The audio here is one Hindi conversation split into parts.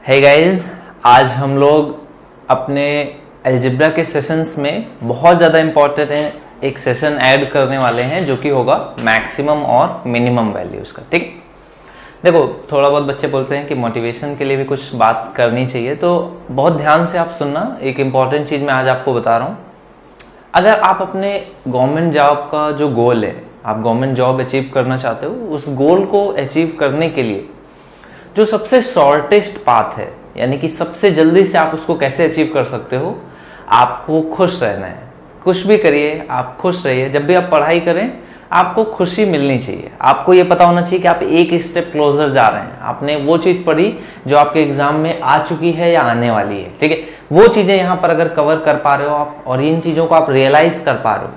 हे गाइस, आज हम लोग अपने अलजेब्रा के सेशंस में बहुत ज़्यादा इंपॉर्टेंट है एक सेशन ऐड करने वाले हैं जो कि होगा मैक्सिमम और मिनिमम वैल्यूज़ का। ठीक, देखो थोड़ा बहुत बच्चे बोलते हैं कि मोटिवेशन के लिए भी कुछ बात करनी चाहिए, तो बहुत ध्यान से आप सुनना। एक इम्पॉर्टेंट चीज़ मैं आज आपको बता रहा हूँ। अगर आप अपने गवर्नमेंट जॉब का जो गोल है, आप गवर्नमेंट जॉब अचीव करना चाहते हो, उस गोल को अचीव करने के लिए जो सबसे शॉर्टेस्ट पाथ है, यानी कि सबसे जल्दी से आप उसको कैसे अचीव कर सकते हो, आपको खुश रहना है। कुछ भी करिए, आप खुश रहिए। जब भी आप पढ़ाई करें, आपको खुशी मिलनी चाहिए। आपको ये पता होना चाहिए कि आप एक स्टेप क्लोजर जा रहे हैं। आपने वो चीज पढ़ी जो आपके एग्जाम में आ चुकी है या आने वाली है। ठीक है, वो चीजें यहाँ पर अगर कवर कर पा रहे हो आप और इन चीजों को आप रियलाइज कर पा रहे हो,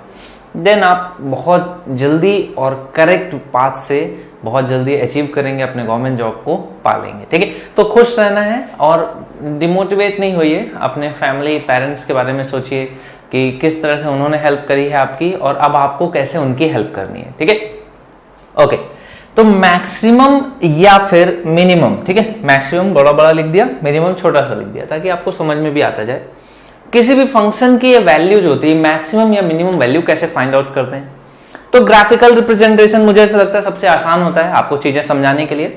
देन आप बहुत जल्दी और करेक्ट पाथ से बहुत जल्दी अचीव करेंगे, अपने गवर्नमेंट जॉब को पालेंगे। ठीक है, तो खुश रहना है और डिमोटिवेट नहीं होइए। अपने फैमिली पेरेंट्स के बारे में सोचिए कि किस तरह से उन्होंने हेल्प करी है आपकी और अब आपको कैसे उनकी हेल्प करनी है। ठीक है, ओके। तो मैक्सिमम या फिर मिनिमम, ठीक है, मैक्सिमम बड़ा बड़ा लिख दिया, मिनिमम छोटा सा लिख दिया, ताकि आपको समझ में भी आता जाए। किसी भी फंक्शन की ये वैल्यू जो होती है, मैक्सिमम या मिनिमम वैल्यू कैसे फाइंड आउट करते हैं? तो ग्राफिकल रिप्रेजेंटेशन मुझे ऐसा लगता है सबसे आसान होता है आपको चीजें समझाने के लिए।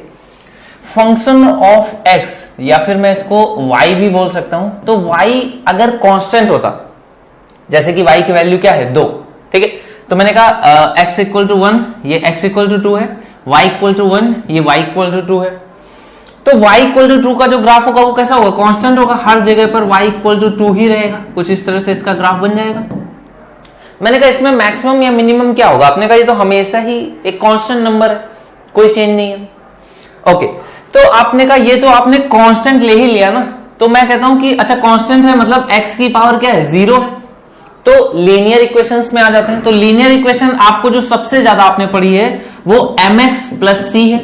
फंक्शन ऑफ x, या फिर मैं इसको y भी बोल सकता हूं। तो y अगर कांस्टेंट होता, जैसे कि y की वैल्यू क्या है 2, ठीक है, तो मैंने कहा x इक्वल टू 1, ये x इक्वल टू 2 है, y इक्वल टू 1, ये y इक्वल टू 2 है। तो y इक्वल टू 2 का जो ग्राफ होगा वो कैसा होगा? कांस्टेंट होगा। हर जगह पर y इक्वल टू 2 ही रहेगा। कुछ इस तरह से इसका ग्राफ बन जाएगा। मैंने कहा इसमें मैक्सिमम या मिनिमम क्या होगा? आपने कहा ये तो हमेशा ही एक कांस्टेंट नंबर है, कोई चेंज नहीं है। ओके, तो आपने कहा ये तो आपने कांस्टेंट ले ही लिया ना, तो मैं कहता हूं कि अच्छा कांस्टेंट है मतलब x की पावर क्या है? 0 है। तो लीनियर इक्वेशंस में आ जाते हैं। तो लीनियर इक्वेशन आपको जो सबसे ज्यादा आपने पढ़ी है वो mx प्लस c है,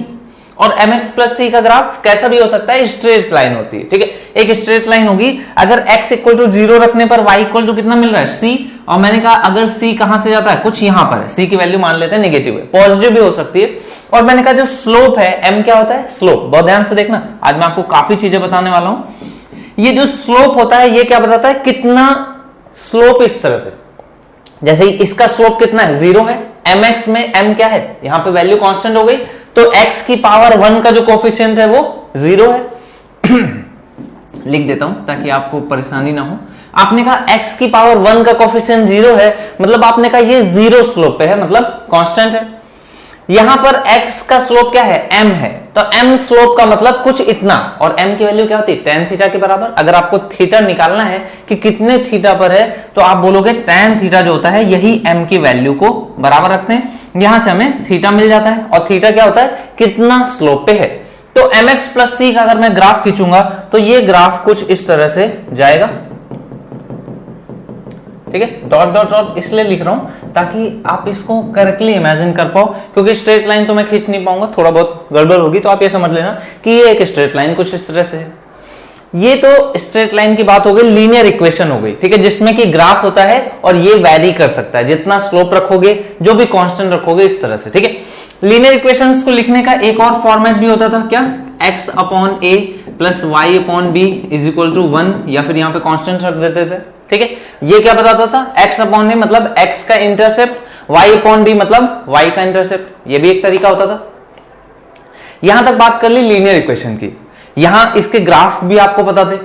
और mx प्लस c का ग्राफ कैसा भी हो सकता है, स्ट्रेट लाइन होती है। ठीक है, एक स्ट्रेट लाइन होगी। अगर x इक्वल टू 0 रखने पर y इक्वल टू कितना मिल रहा है? c। और मैंने कहा अगर c कहां से जाता है? कुछ यहां पर है। c की वैल्यू मान लेते हैं नेगेटिव है, पॉजिटिव भी हो सकती है। और मैंने कहा जो स्लोप है m क्या होता है? स्लोप। बहुत ध्यान से देखना, आज मैं आपको काफी चीजें बताने वाला हूं। ये जो स्लोप होता है ये क्या बताता है? कितना स्लोप, इस तरह से जैसे इसका स्लोप कितना है? 0 है। mx में m क्या है? यहां पे वैल्यू कांस्टेंट हो गई, तो x की पावर 1 का जो कोफिशिएंट है वो 0 है। लिख देता हूं ताकि आपको परेशानी ना हो। आपने कहा x की पावर 1 का कोफिशिएंट 0 है, मतलब आपने कहा ये 0 स्लोप पे है, मतलब कांस्टेंट है। यहां पर x का स्लोप क्या है? m है, तो m स्लोप का मतलब कुछ इतना, और m की वैल्यू क्या होती है? tan थीटा के बराबर। अगर आपको थीटा निकालना है कि कितने थीटा पर है, तो आप बोलोगे tan थीटा जो होता है यही m की वैल्यू को बराबर रखते हैं। यहां से हमें थीटा मिल जाता है, और थीटा क्या होता है? कितना स्लोप पे है। तो mx प्लस c का अगर मैं ग्राफ खींचूंगा तो ये ग्राफ कुछ इस तरह से जाएगा। ठीक है, डॉट डॉट डॉट इसलिए लिख रहा हूं ताकि आप इसको करेक्टली इमेजिन कर पाओ, क्योंकि स्ट्रेट लाइन तो मैं खींच नहीं पाऊंगा, थोड़ा बहुत गड़बड़ होगी। तो आप ये समझ लेना कि ये एक स्ट्रेट लाइन कुछ इस तरह से है। ये तो स्ट्रेट लाइन की बात हो गई, लीनियर इक्वेशन हो गई। ठीक है, जिसमें कि ग्राफ होता है और ये वैरी कर सकता है, जितना स्लोप रखोगे, जो भी कांस्टेंट रखोगे, इस तरह से। ठीक है, लीनियर इक्वेशंस को लिखने का एक और फॉर्मेट भी होता था, क्या? x upon a plus y upon b is equal to 1, या फिर यहाँ पे कांस्टेंट रख देते थे। ठीक है, ये क्या बताता था? x अपॉन a मतलब x का इंटरसेप्ट, y अपॉन b मतलब y का इंटरसेप्ट। ये भी एक तरीका होता था। यहां तक बात कर ली लीनियर इक्वेशन की। यहां इसके ग्राफ भी आपको पता थे।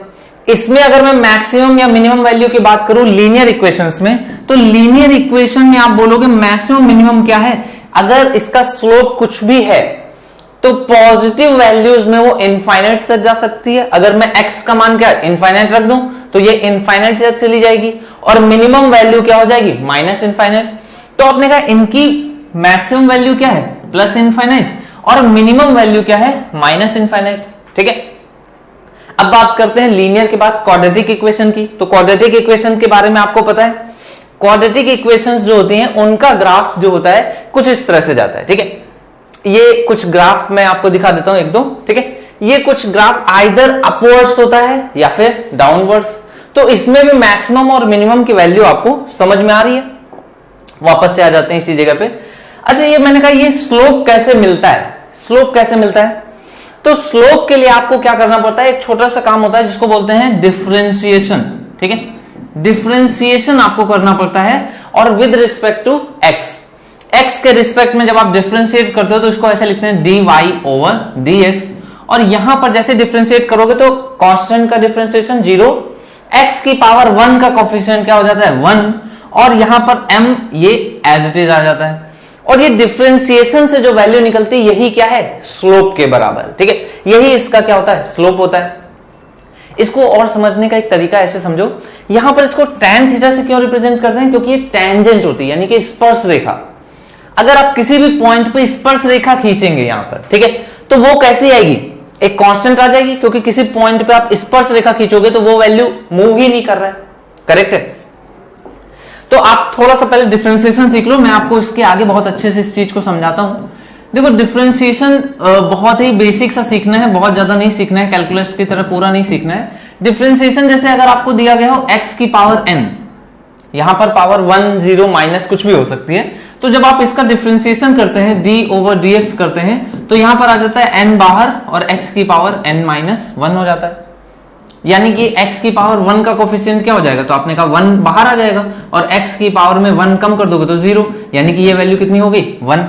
इसमें अगर मैं मैक्सिमम या मिनिमम वैल्यू की बात करूं लीनियर इक्वेशंस में, तो लीनियर इक्वेशन में आप बोलोगे मैक्सिमम मिनिमम क्या है? अगर इसका स्लोप कुछ भी है तो पॉजिटिव वैल्यूज में वो इनफाइनाइट तक जा सकती है। अगर मैं x का मान क्या इनफाइनाइट रख दूं तो ये इनफाइनाइट तक चली जाएगी, और मिनिमम वैल्यू क्या हो जाएगी? Minus infinite. तो आपने कहा इनकी मैक्सिमम वैल्यू क्या है? प्लस इनफाइनाइट, और मिनिमम वैल्यू क्या है? Minus infinite. ठीक है, अब बात करते हैं लीनियर के बाद क्वाड्रेटिक इक्वेशन की। तो क्वाड्रेटिक इक्वेशन के बारे में आपको पता है, क्वाड्रेटिक इक्वेशंस जो होती हैं उनका ग्राफ जो होता है कुछ इस तरह से जाता है। ठीक है, ये कुछ ग्राफ मैं आपको दिखा देता हूं एक दो। ठीक है, ये कुछ ग्राफ आइदर अपवर्ड्स होता है या फिर डाउनवर्ड्स। तो इसमें भी मैक्सिमम और मिनिमम की वैल्यू आपको समझ में आ रही है। वापस से आ जाते हैं इसी जगह पे। अच्छा, ये मैंने कहा ये स्लोप कैसे मिलता है? स्लोप कैसे मिलता है? तो स्लोप के लिए आपको क्या करना पड़ता है, एक छोटा सा काम होता है जिसको बोलते हैं डिफरेंशिएशन। ठीक है, डिफरेंशिएशन आपको करना पड़ता है और with respect to x. X के रिस्पेक्ट में जब आप डिफरेंशिएट करते हो तो इसको ऐसे लिखते हैं dy ओवर dx, और यहां पर जैसे डिफरेंशिएट करोगे तो कांस्टेंट का डिफरेंशिएशन 0, x की पावर 1 का कोफिशिएंट क्या हो जाता है 1, और यहां पर m ये एज इट इज आ जाता है, और ये डिफरेंशिएशन से जो वैल्यू निकलती है यही क्या है, स्लोप के बराबर। ठीक है, यही इसका क्या होता है, स्लोप होता है। इसको और समझने का एक तरीका ऐसे समझो, यहां पर इसको tan थीटा से क्यों रिप्रेजेंट करते हैं, क्योंकि ये टेंजेंट होती है, यानी कि स्पर्श रेखा। अगर आप किसी भी पॉइंट पे स्पर्श रेखा खींचेंगे यहां पर, ठीक है, तो वो कैसी आएगी, एक कांस्टेंट आ जाएगी, क्योंकि किसी पॉइंट पे आप स्पर्श रेखा खींचोगे तो वो वैल्यू मूव ही नहीं कर रहा है। करेक्ट है। तो आप थोड़ा सा पहले डिफरेंशिएशन सीख लो, मैं आपको इसके आगे बहुत अच्छे से इस चीज को समझाता हूं। देखो डिफरेंशिएशन बहुत ही बेसिक सा सीखना है, बहुत ज्यादा नहीं सीखना है, कैलकुलस की तरह पूरा नहीं सीखना है। डिफरेंशिएशन जैसे अगर आपको दिया गया हो x की पावर n, यहां पर पावर 1 0 माइनस कुछ भी हो सकती है, तो जब आप इसका डिफरेंशिएशन करते हैं d ओवर dx करते हैं तो यहां पर आ जाता है n बाहर और x की पावर n माइनस 1 हो जाता है, यानी कि x की पावर 1 का कोफिशिएंट क्या हो जाएगा, तो आपने कहा 1 बाहर आ जाएगा, और x की पावर में 1 कम कर दोगे तो 0, यानी कि ये वैल्यू कितनी हो गई 1।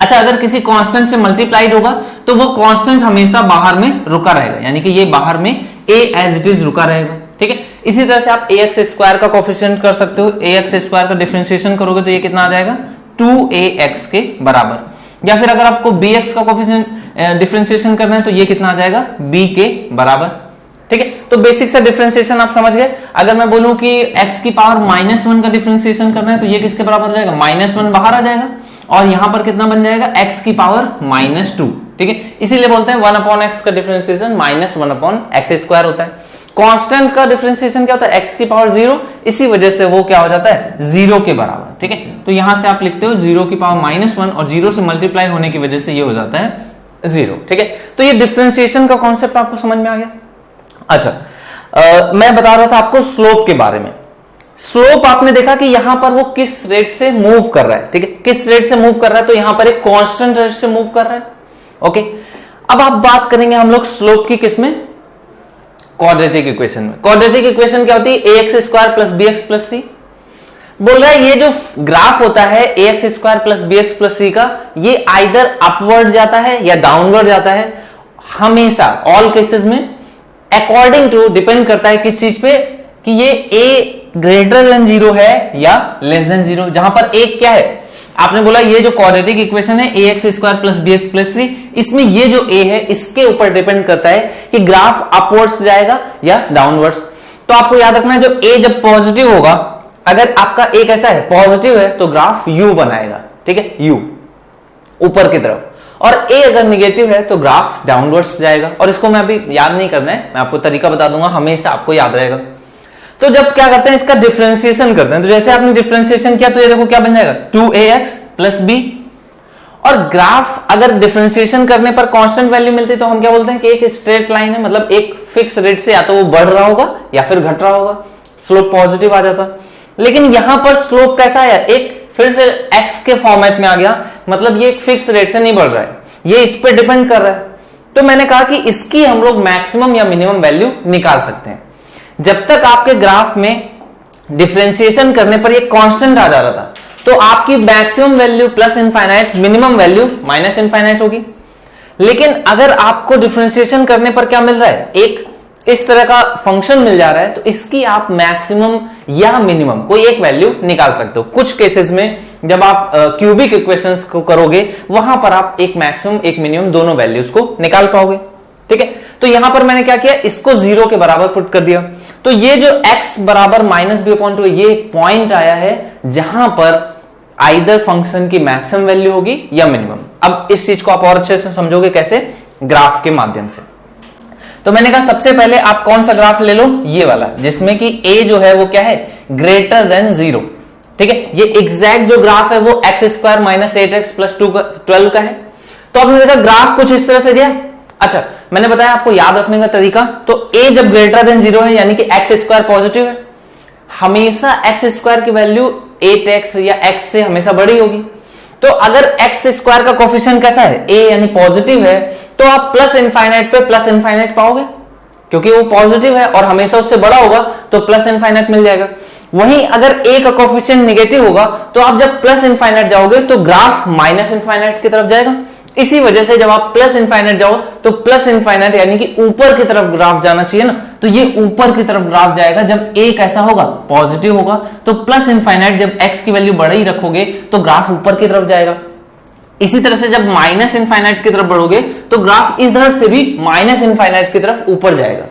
अच्छा, अगर किसी कांस्टेंट से मल्टीप्लाइड होगा तो वो कांस्टेंट हमेशा बाहर में रुका रहेगा, यानी कि ये बाहर में a एज इट इज रुका रहेगा। ठीक है, इसी तरह से आप ax स्क्वायर का कोफिशिएंट कर सकते हो, ax स्क्वायर का डिफरेंशिएशन करोगे तो ये कितना आ जाएगा 2ax के बराबर, या फिर अगर आपको bx का कोफिशिएंट डिफरेंशिएशन करना है तो ये कितना आ जाएगा b के बराबर। ठीक है, तो बेसिक सा डिफरेंशिएशन आप समझ गए। अगर मैं बोलूं कि x की पावर -1 का डिफरेंशिएशन करना है तो ये किसके बराबर हो जाएगा, -1 बाहर आ जाएगा, और यहां पर कितना बन जाएगा x की पावर -2। ठीक है, इसीलिए बोलते हैं 1/x का डिफरेंशिएशन -1/x² होता है। कांस्टेंट का डिफरेंशिएशन क्या होता है, x की पावर 0, इसी वजह से वो क्या हो जाता है 0 के बराबर। ठीक है, तो यहां से आप लिखते हो 0 की पावर -1 और 0 से मल्टीप्लाई होने की वजह से ये हो जाता है 0। ठीक है, तो ये डिफरेंशिएशन का कॉन्सेप्ट आपको समझ में आ गया। अच्छा, मैं बता रहा था आपको स्लोप के बारे में। स्लोप आपने देखा कि यहां पर वो किस रेट से मूव कर रहा है। ठीक है, किस रेट से मूव कर रहा है, तो यहां पर एक कांस्टेंट रेट से मूव कर रहा है। ओके, अब आप बात करेंगे हम लोग स्लोप की, किसमें, क्वाड्रेटिक इक्वेशन में। क्वाड्रेटिक इक्वेशन क्या होती है, ax square plus bx plus C. बोल रहा है ये जो ग्राफ होता है ax square plus bx plus C का, ये आइदर अपवर्ड जाता है या डाउनवर्ड जाता है, हमेशा ऑल केसेस में, अकॉर्डिंग टू, डिपेंड करता है किस चीज पे, कि ये a ग्रेटर देन 0 है या लेस देन 0। जहां पर a क्या है, आपने बोला ये जो क्वाड्रेटिक इक्वेशन है ax square plus bx plus C, इसमें ये जो a है इसके ऊपर डिपेंड करता है कि ग्राफ अपवर्ड्स जाएगा या डाउनवर्ड्स। तो आपको याद रखना है, जो a जब पॉजिटिव होगा, अगर आपका a कैसा है, पॉजिटिव है, तो ग्राफ u बनाएगा। ठीक है, u ऊपर की तरफ, और a अगर निगेटिव है तो ग्राफ डाउनवर्ड्स जाएगा। और इसको मैं अभी याद नहीं करना है, मैं आपको तरीका बता दूंगा, हमेशा आपको याद रहेगा। तो जब क्या करते हैं, इसका डिफरेंशिएशन करते हैं, तो जैसे आपने डिफरेंशिएशन किया तो ये देखो क्या बन जाएगा 2ax प्लस b, और ग्राफ अगर डिफरेंशिएशन करने पर कांस्टेंट वैल्यू मिलती है तो हम क्या बोलते हैं कि एक स्ट्रेट लाइन है, मतलब एक फिक्स रेट से या तो वो बढ़ रहा होगा या फिर घट रहा होगा, स्लोप पॉजिटिव आ जाता। लेकिन यहां पर स्लोप कैसा है, एक फिर से x के फॉर्मेट में आ गया, मतलब ये एक फिक्स रेट से नहीं बढ़ रहा है, ये इस पे डिपेंड कर रहा है। तो मैंने कहा कि इसकी हम लोग मैक्सिमम या मिनिमम वैल्यू निकाल सकते हैं। जब तक आपके ग्राफ में डिफरेंशिएशन करने पर ये कांस्टेंट आ जा रहा था, तो आपकी maximum value plus infinite, minimum value minus infinite होगी। लेकिन अगर आपको डिफरेंशिएशन करने पर क्या मिल रहा है, एक इस तरह का फंक्शन मिल जा रहा है, तो इसकी आप मैक्सिमम या मिनिमम कोई एक वैल्यू निकाल सकते हो। कुछ केसेस में जब आप क्यूबिक इक्वेशंस को करोगे, वहां पर आप एक मैक्सिमम एक मिनिमम दोनों वैल्यूज को निकाल पाओगे। ठीक है, तो यहां पर मैंने क्या किया, इसको 0 के बराबर पुट कर दिया। तो ये जो x बराबर -b/2, ये पॉइंट आया है जहां पर आइदर फंक्शन की मैक्सिमम वैल्यू होगी या मिनिमम। अब इस चीज को आप और अच्छे से समझोगे कैसे, ग्राफ के माध्यम से। तो मैंने कहा सबसे पहले आप कौन सा ग्राफ ले लो, ये वाला, जिसमें कि a जो है वो क्या है, ग्रेटर देन 0। ठीक है, ये एग्जैक्ट जो ग्राफ है वो x square minus 8x plus 12 का है। तो आपने देखा ग्राफ कुछ इस तरह से दिया। अच्छा, मैंने बताया आपको याद रखने का तरीका, तो a जब ग्रेटर देन 0 है, यानी कि x स्क्वायर पॉजिटिव है, हमेशा x स्क्वायर की वैल्यू 8x या x से हमेशा बड़ी होगी। तो अगर x स्क्वायर का कोफिशिएंट कैसा है, a यानी पॉजिटिव है, तो आप प्लस इनफाइनाइट पे प्लस इनफाइनाइट पाओगे, क्योंकि वो पॉजिटिव है और हमेशा उससे बड़ा होगा तो प्लस इनफाइनाइट मिल जाएगा। वहीं अगर ए का कोफिशिएंट नेगेटिव होगा तो आप जब प्लस इनफाइनाइट जाओगे तो ग्राफ माइनस इनफाइनाइट की तरफ जाएगा। इसी वजह से जब आप प्लस इनफाइनाइट जाओ तो प्लस इनफाइनाइट यानी कि ऊपर की तरफ ग्राफ जाना चाहिए ना, तो ये ऊपर की तरफ ग्राफ जाएगा जब ए कैसा होगा, पॉजिटिव होगा। तो प्लस इनफाइनाइट जब एक्स की वैल्यू बड़ी रखोगे तो ग्राफ ऊपर की तरफ जाएगा। इसी तरह से जब माइनस इनफाइनाइट की तरफ बढ़ोगे तो ग्राफ इधर से भी माइनस इनफाइनाइट की तरफ ऊपर जाएगा।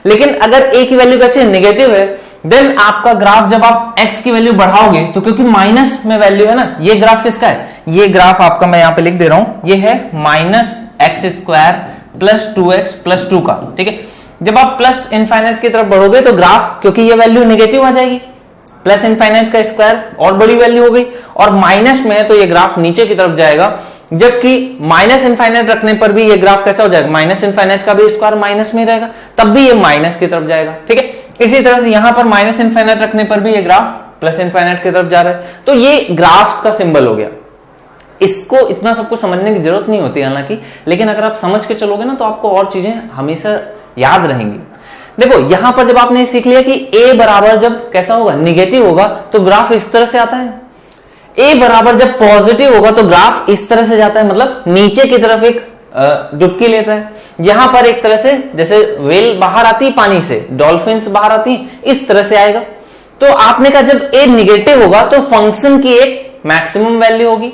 लेकिन अगर ए की वैल्यू कैसे नेगेटिव है, देन आपका ग्राफ जब आप x की वैल्यू बढ़ाओगे तो क्योंकि माइनस में वैल्यू है ना, ये ग्राफ किसका है, ये ग्राफ आपका मैं यहां पे लिख दे रहा हूं, ये है minus x square plus 2x plus 2 का, ठीक है। जब आप प्लस इनफाइनाइट की तरफ बढ़ोगे तो ग्राफ, क्योंकि ये वैल्यू नेगेटिव आ जाएगी, प्लस इनफाइनाइट का स्क्वायर और बड़ी वैल्यू हो गई, और माइनस में है तो ये ग्राफ नीचे की तरफ जाएगा। जबकि माइनस इनफाइनाइट रखने पर भी ये ग्राफ कैसा हो जाएगा, माइनस इनफाइनाइट का भी स्क्वायर माइनस में रहेगा, तब भी ये माइनस की तरफ जाएगा, ठीक है। इसी तरह से यहां पर माइनस इनफाइनाइट रखने पर भी ये ग्राफ प्लस इनफाइनाइट की तरफ जा रहा है। तो ये ग्राफ्स का सिंबल हो गया। इसको इतना सबको समझने की जरूरत नहीं होती हालांकि, लेकिन अगर आप समझ के चलोगे ना तो आपको और चीजें हमेशा याद रहेंगी। देखो यहां पर जब आपने सीख लिया कि ए बराबर जब कैसा होगा, निगेटिव होगा, तो ग्राफ इस तरह से आता है। ए बराबर जब पॉजिटिव होगा तो ग्राफ इस तरह से जाता है, मतलब नीचे की तरफ एक डुबकी लेता है। यहां पर एक तरह से जैसे वेल बाहर आती है पानी से, डॉल्फिन्स बाहर आती है, इस तरह से आएगा। तो आपने कहा जब ए निगेटिव होगा तो फंक्शन की एक मैक्सिमम वैल्यू होगी,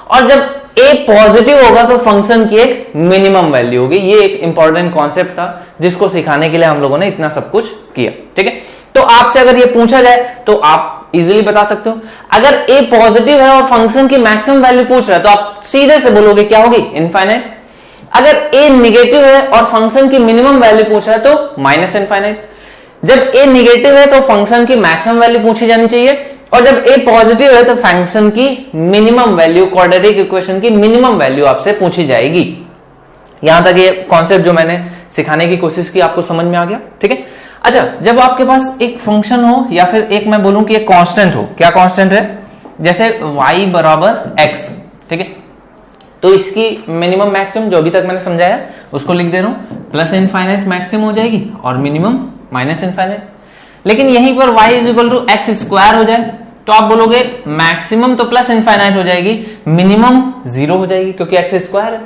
और जब ए पॉजिटिव होगा तो फंक्शन की एक मिनिमम वैल्यू होगी। ये एक इंपॉर्टेंट कॉन्सेप्ट था जिसको सिखाने के लिए हम लोगों ने इतना सब कुछ किया, ठीक है। तो आपसे अगर ये पूछा जाए तो आप इजीली बता सकते हो। अगर ए पॉजिटिव है और फंक्शन की मैक्सिमम वैल्यू पूछ रहा है तो आप सीधे से बोलोगे क्या होगी, इनफाइनाइट। अगर ए निगेटिव है और फंक्शन की मिनिमम वैल्यू पूछ रहा है तो माइनस इनफाइनाइट। जब ए निगेटिव है तो फंक्शन की मैक्सिमम वैल्यू पूछी जानी चाहिए, और जब ए पॉजिटिव है तो फंक्शन की मिनिमम वैल्यू, क्वाड्रेटिक इक्वेशन की मिनिमम वैल्यू आपसे पूछी जाएगी। यहां तक ये कॉन्सेप्ट जो मैंने सिखाने की कोशिश की आपको समझ में आ गया, ठीक है। अच्छा, जब आपके पास एक फंक्शन हो या फिर एक मैं बोलूं कि एक कांस्टेंट हो, क्या कांस्टेंट है, जैसे y बराबर x, ठीक है, तो इसकी मिनिमम मैक्सिमम जो अभी तक मैंने समझाया उसको लिख दे रहा हूं, प्लस इनफाइनाइट मैक्सिमम हो जाएगी और मिनिमम माइनस इनफाइनाइट। लेकिन यहीं पर y is equal to x square हो जाए तो आप बोलोगे मैक्सिमम तो प्लस इनफाइनाइट हो जाएगी, मिनिमम 0 हो जाएगी, क्योंकि एक्स स्क्वायर है।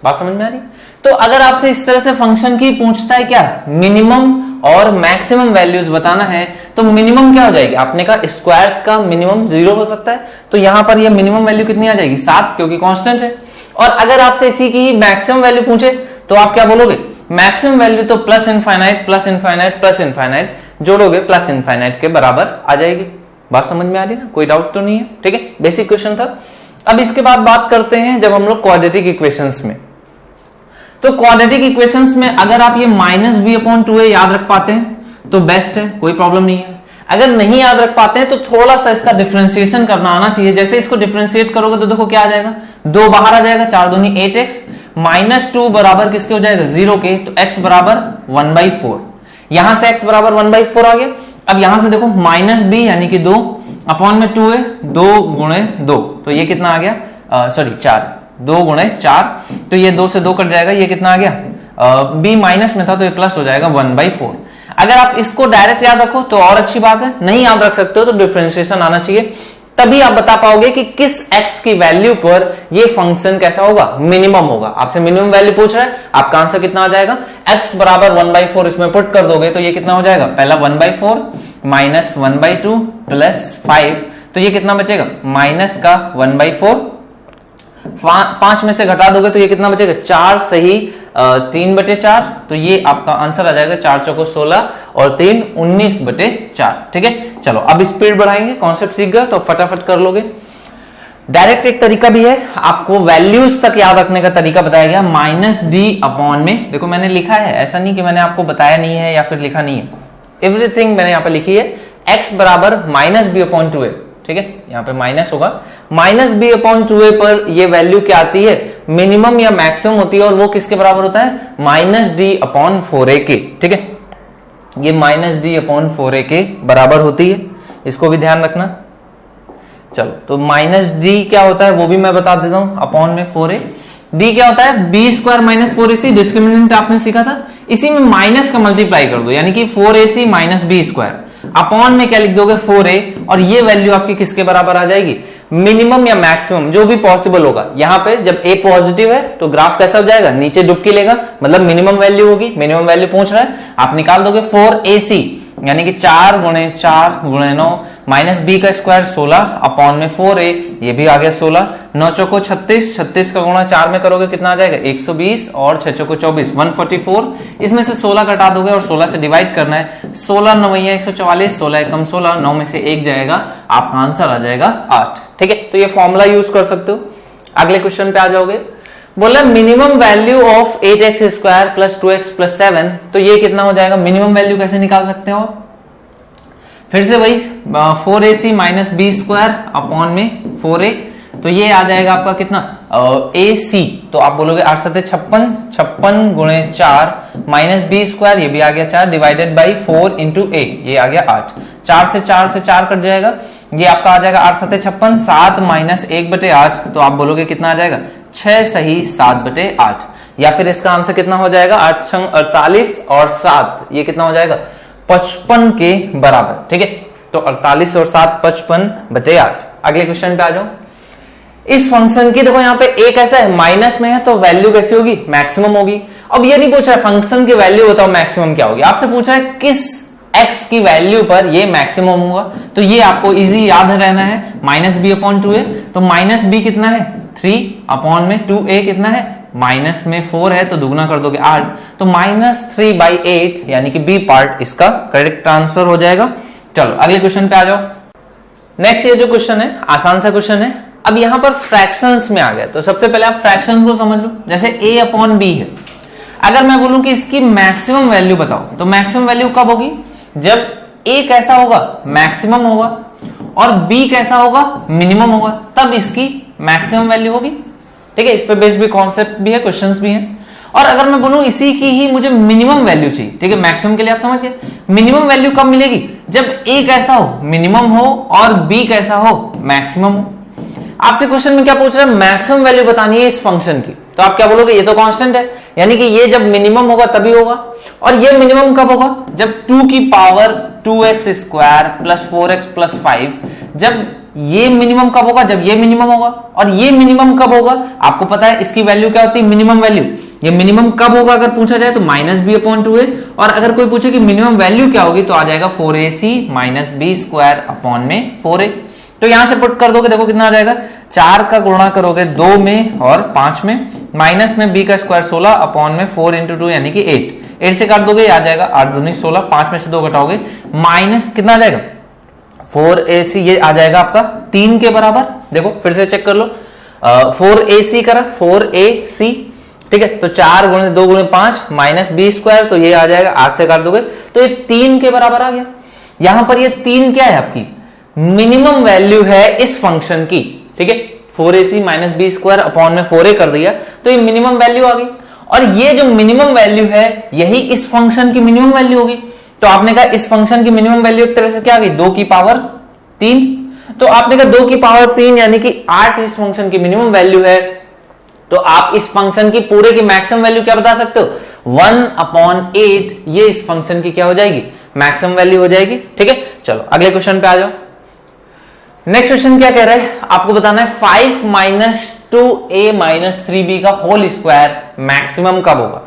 बात समझ में आ रही? तो अगर आपसे इस तरह से फंक्शन की पूछता है क्या, मिनिमम और मैक्सिमम वैल्यूज बताना है, तो मिनिमम क्या हो जाएगी, आपने कहा स्क्वायर्स का मिनिमम 0 हो सकता है, तो यहां पर ये मिनिमम वैल्यू कितनी आ जाएगी, 7, क्योंकि कांस्टेंट है। और अगर आपसे इसी की मैक्सिमम वैल्यू पूछे तो आप क्या बोलोगे, मैक्सिमम वैल्यू तो plus infinite plus infinite plus infinite जोड़ोगे प्लस इनफाइनाइट के बराबर आ जाएगी। बात समझ में आ रही ना, कोई डाउट तो नहीं है, ठीक है, बेसिक क्वेश्चन था। अब इसके बाद बात करते हैं जब हम लोग क्वाड्रेटिक इक्वेशंस में, तो क्वाड्रेटिक इक्वेशंस में अगर आप ये माइनस बी अपॉन 2a याद रख पाते हैं तो बेस्ट है, कोई प्रॉब्लम नहीं है। अगर नहीं याद रख पाते हैं तो थोड़ा सा इसका डिफरेंशिएशन करना आना चाहिए। जैसे इसको डिफरेंशिएट करोगे तो देखो क्या आ जाएगा, 2 बाहर आ जाएगा, 4 दूनी 8x, माइनस 2 बराबर किसके हो जाएगा, 0 के, तो x बराबर 1/4। यहां से x बराबर 1/4 आ गया। अब यहां से देखो माइनस बी यानी कि 2 अपॉन में 2 है, 2 गुणे 2, तो ये कितना आ गया, 4, 2 गुणे 4, तो ये 2 से 2 कट जाएगा, ये कितना आ गया, b माइनस में था तो ये प्लस हो जाएगा 1/4। अगर आप इसको डायरेक्ट याद रखो तो और अच्छी बात है, नहीं याद रख सकते हो तो डिफरेंशिएशन आना चाहिए, तभी आप बता पाओगे कि किस x की वैल्यू पर ये फंक्शन कैसा होगा, मिनिमम होगा। आपसे मिनिमम वैल्यू पूछ रहा है, आपका आंसर कितना आ जाएगा, x बराबर 1/4 इसमें पुट कर दोगे तो ये कितना हो जाएगा, पहला 1/4 माइनस 1/2 प्लस 5, तो ये कितना बचेगा, माइनस का 1/4, 5 में से घटा दोगे तो ये कितना बचेगा, 4 सही 3/4, तो ये आपका आंसर आ जाएगा 4 चौको 16 और 3 19/4, ठीक है। चलो अब स्पीड बढ़ाएंगे, कॉन्सेप्ट सीख गए तो फटाफट कर लोगे। डायरेक्ट एक तरीका भी है, आपको वैल्यूज तक याद रखने का तरीका बताया गया, माइनस डी अपॉन में, देखो मैंने लिखा है, ऐसा नहीं कि मैंने आपको बताया नहीं है या फिर लिखा नहीं है, एवरीथिंग मैंने यहाँ पे लिखी है, x बराबर माइनस बी अपॉन 2a, ठीक है, यहाँ पे माइनस होगा, माइनस बी अपॉन 2a पर ये वैल्यू क्या आती है, मिनिमम या मैक्सिमम होती है, और वो किसके बराबर होता है, माइनस डी अपॉन 4a के, ठीक है, ये माइनस डी अपॉन 4a के बराबर होती है, इसको भी ध्यान रखना। चलो तो माइनस डी क्या होता है वो भी मैं बता देता हूं, अपॉन में 4a, डी क्या होता है B square minus 4ac, discriminant आपने सीखा था, इसी में माइनस का मल्टीप्लाई कर दो, यानी कि 4ac minus B square, upon में क्या लिख दोगे 4a, और ये वैल्यू आपकी किसके बराबर आ जाएगी, मिनिमम या मैक्सिमम जो भी पॉसिबल होगा। यहां पे जब a पॉजिटिव है तो ग्राफ कैसा हो जाएगा, नीचे डुबकी लेगा, मतलब मिनिमम वैल्यू होगी, मिनिमम वैल्यू पूछ रहा है, आप निकाल दोगे 4ac, यानी कि 4 गुणे 4 गुणे 9 माइनस बी का स्क्वायर 16 अपॉन में 4a, ये भी आ गया 16, 9 चौको 36, 36 का गुणा 4 में करोगे कितना आ जाएगा 120, और 6 चौको 24 144, इसमें से 16 घटा दोगे और 16 से डिवाइड करना है, 16 9 144, 16 एकम 16, 9 में से 1 जाएगा, आपका आंसर आ जाएगा 8। ठीक है, तो ये फॉर्मूला यूज कर सकते हो। अगले क्वेश्चन पे आ जाओगे, बोला minimum value of 8x square plus 2x plus 7, तो ये कितना हो जाएगा, मिनिमम वैल्यू कैसे निकाल सकते हो, फिर से वही 4ac minus B square upon में 4a, तो ये आ जाएगा आपका कितना ac, तो आप बोलोगे 8 7 56, 56 गुणे 4 माइनस बी स्क्वायर, ये भी आ गया 4 डिवाइडेड बाई 4 इंटू a, ये आ गया 8, 4 से 4 कट जाएगा, ये आपका आ जाएगा 8 7 56, 7 माइनस 1/8, तो आप बोलोगे कितना आ जाएगा 6 सही 7/8, या फिर इसका आंसर कितना हो जाएगा 8 6 48 और 7, ये कितना हो जाएगा 55 के बराबर। ठीक है, तो 48 और 7 55/8। अगले क्वेश्चन पे आ जाओ, इस फंक्शन की देखो यहाँ पे एक ऐसा है माइनस में है, तो वैल्यू कैसी होगी, मैक्सिमम होगी। अब ये नहीं पूछ रहा है फंक्शन की वैल्यू बताओ मैक्सिमम क्या होगी, आपसे पूछ रहा है किस x की वैल्यू पर ये मैक्सिमम होगा, तो ये आपको इजी याद रहना है, माइनस बी अपॉन 2a, तो माइनस बी कितना है 3 अपॉन में 2a कितना है, माइनस में 4 है तो दुगना कर दोगे 8, तो -3/8, यानी कि बी पार्ट इसका करेक्ट आंसर हो जाएगा। चलो अगले क्वेश्चन पे आ जाओ। नेक्स्ट ये जो क्वेश्चन है आसान सा क्वेश्चन है, अब यहां पर फ्रैक्शंस में आ गया, तो सबसे पहले आप फ्रैक्शंस को समझ लो, जैसे a अपॉन बी है, अगर मैं बोलूं कि इसकी मैक्सिमम वैल्यू बताओ, तो मैक्सिमम वैल्यू कब होगी, जब a कैसा होगा मैक्सिमम होगा और b कैसा होगा मिनिमम होगा, तब इसकी मैक्सिमम वैल्यू होगी। ठीक है, इस पे बेस्ड भी कॉन्सेप्ट भी है, क्वेश्चंस भी हैं। और अगर मैं बोलूं इसी की ही मुझे मिनिमम वैल्यू चाहिए, ठीक है, मैक्सिमम के लिए आप समझ गए, मिनिमम वैल्यू कब मिलेगी, जब a कैसा हो मिनिमम हो और b कैसा हो मैक्सिमम हो। आपसे क्वेश्चन में क्या पूछ रहा है, मैक्सिमम वैल्यू बतानी है इस फंक्शन की, तो आप क्या बोलोगे, ये तो कांस्टेंट है, यानी कि ये जब मिनिमम होगा तभी होगा, और ये मिनिमम कब होगा, जब 2 की power 2x square plus 4x plus 5, जब ये मिनिमम कब होगा, जब ये मिनिमम होगा, और ये मिनिमम कब होगा, आपको पता है इसकी वैल्यू क्या होती है मिनिमम वैल्यू, ये मिनिमम कब होगा अगर पूछा जाए तो -b/2a, और अगर कोई पूछे कि मिनिमम वैल्यू क्या होगी, तो आ जाएगा 4ac minus B square upon में 4a, तो यहां से पुट कर दोगे, देखो कितना आ जाएगा, 4 का गुणा करोगे 2 में और 5 में, माइनस में b का स्क्वायर 16 अपॉन में 4 इंटू 2 यानी कि 8 से काट दोगे, आ जाएगा 8 दूनी 16, 5 में से 2 घटाओगे, माइनस कितना आ जाएगा 4ac, ये आ जाएगा आपका 3 के बराबर। देखो फिर से चेक कर लो, 4ac करा 4ac, ठीक है, तो 4 गुणे 2 गुणे 5 माइनस बी स्क्वायर, तो ये आ जाएगा 8 से काट दोगे, तो ये 3 के बराबर आ गया। यहां पर ये 3 क्या है, आपकी मिनिमम वैल्यू है इस फंक्शन की। ठीक है, 4ac minus B square upon में 4a कर दिया, तो ये मिनिमम वैल्यू आ गई, और ये जो मिनिमम वैल्यू है यही इस फंक्शन की मिनिमम वैल्यू होगी। तो आपने कहा इस फंक्शन की मिनिमम वैल्यू एक तरह से क्या आ गई, 2 की पावर 3, तो आपने कहा 2 की पावर 3 यानी कि 8 इस फंक्शन की मिनिमम वैल्यू है, तो आप इस फंक्शन की पूरे की मैक्सिमम वैल्यू क्या बता सकते हो, 1/8, ये इस फंक्शन की क्या हो जाएगी, मैक्सिमम वैल्यू हो जाएगी। ठीक है, चलो अगले क्वेश्चन पे आ जाओ। नेक्स्ट क्वेश्चन क्या कह रहा है, आपको बताना है 5 माइनस 2a माइनस 3b का होल स्क्वायर मैक्सिमम कब होगा।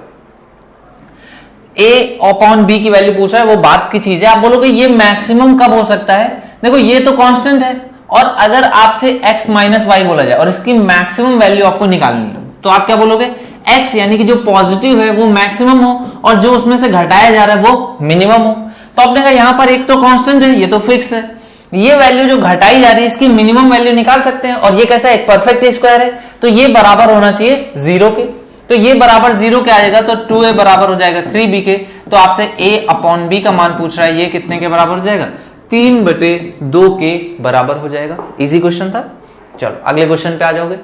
a अपॉन b की वैल्यू पूछा है, वो बात की चीज है, आप बोलोगे ये मैक्सिमम कब हो सकता है, देखो ये तो कांस्टेंट है, और अगर आपसे x माइनस वाई बोला जाए और इसकी मैक्सिमम वैल्यू आपको निकालनी है, तो आप क्या बोलोगे, x यानी कि जो पॉजिटिव है वो मैक्सिमम हो और जो उसमें से घटाया जा रहा है वो मिनिमम हो। तो आपने कहा यहां पर एक तो कांस्टेंट है, ये तो फिक्स है, ये वैल्यू जो घटाई जा रही है इसकी मिनिमम वैल्यू निकाल सकते हैं, और ये कैसा एक परफेक्ट स्क्वायर है, तो ये बराबर होना चाहिए 0 के, तो ये बराबर 0 के आ जाएगा, तो 2a बराबर हो जाएगा 3b के, तो आपसे a अपॉन b का मान पूछ रहा है, ये कितने के बराबर हो जाएगा, 3/2 के बराबर हो जाएगा। इजी क्वेश्चन था। चलो अगले क्वेश्चन पे आ जाओगे।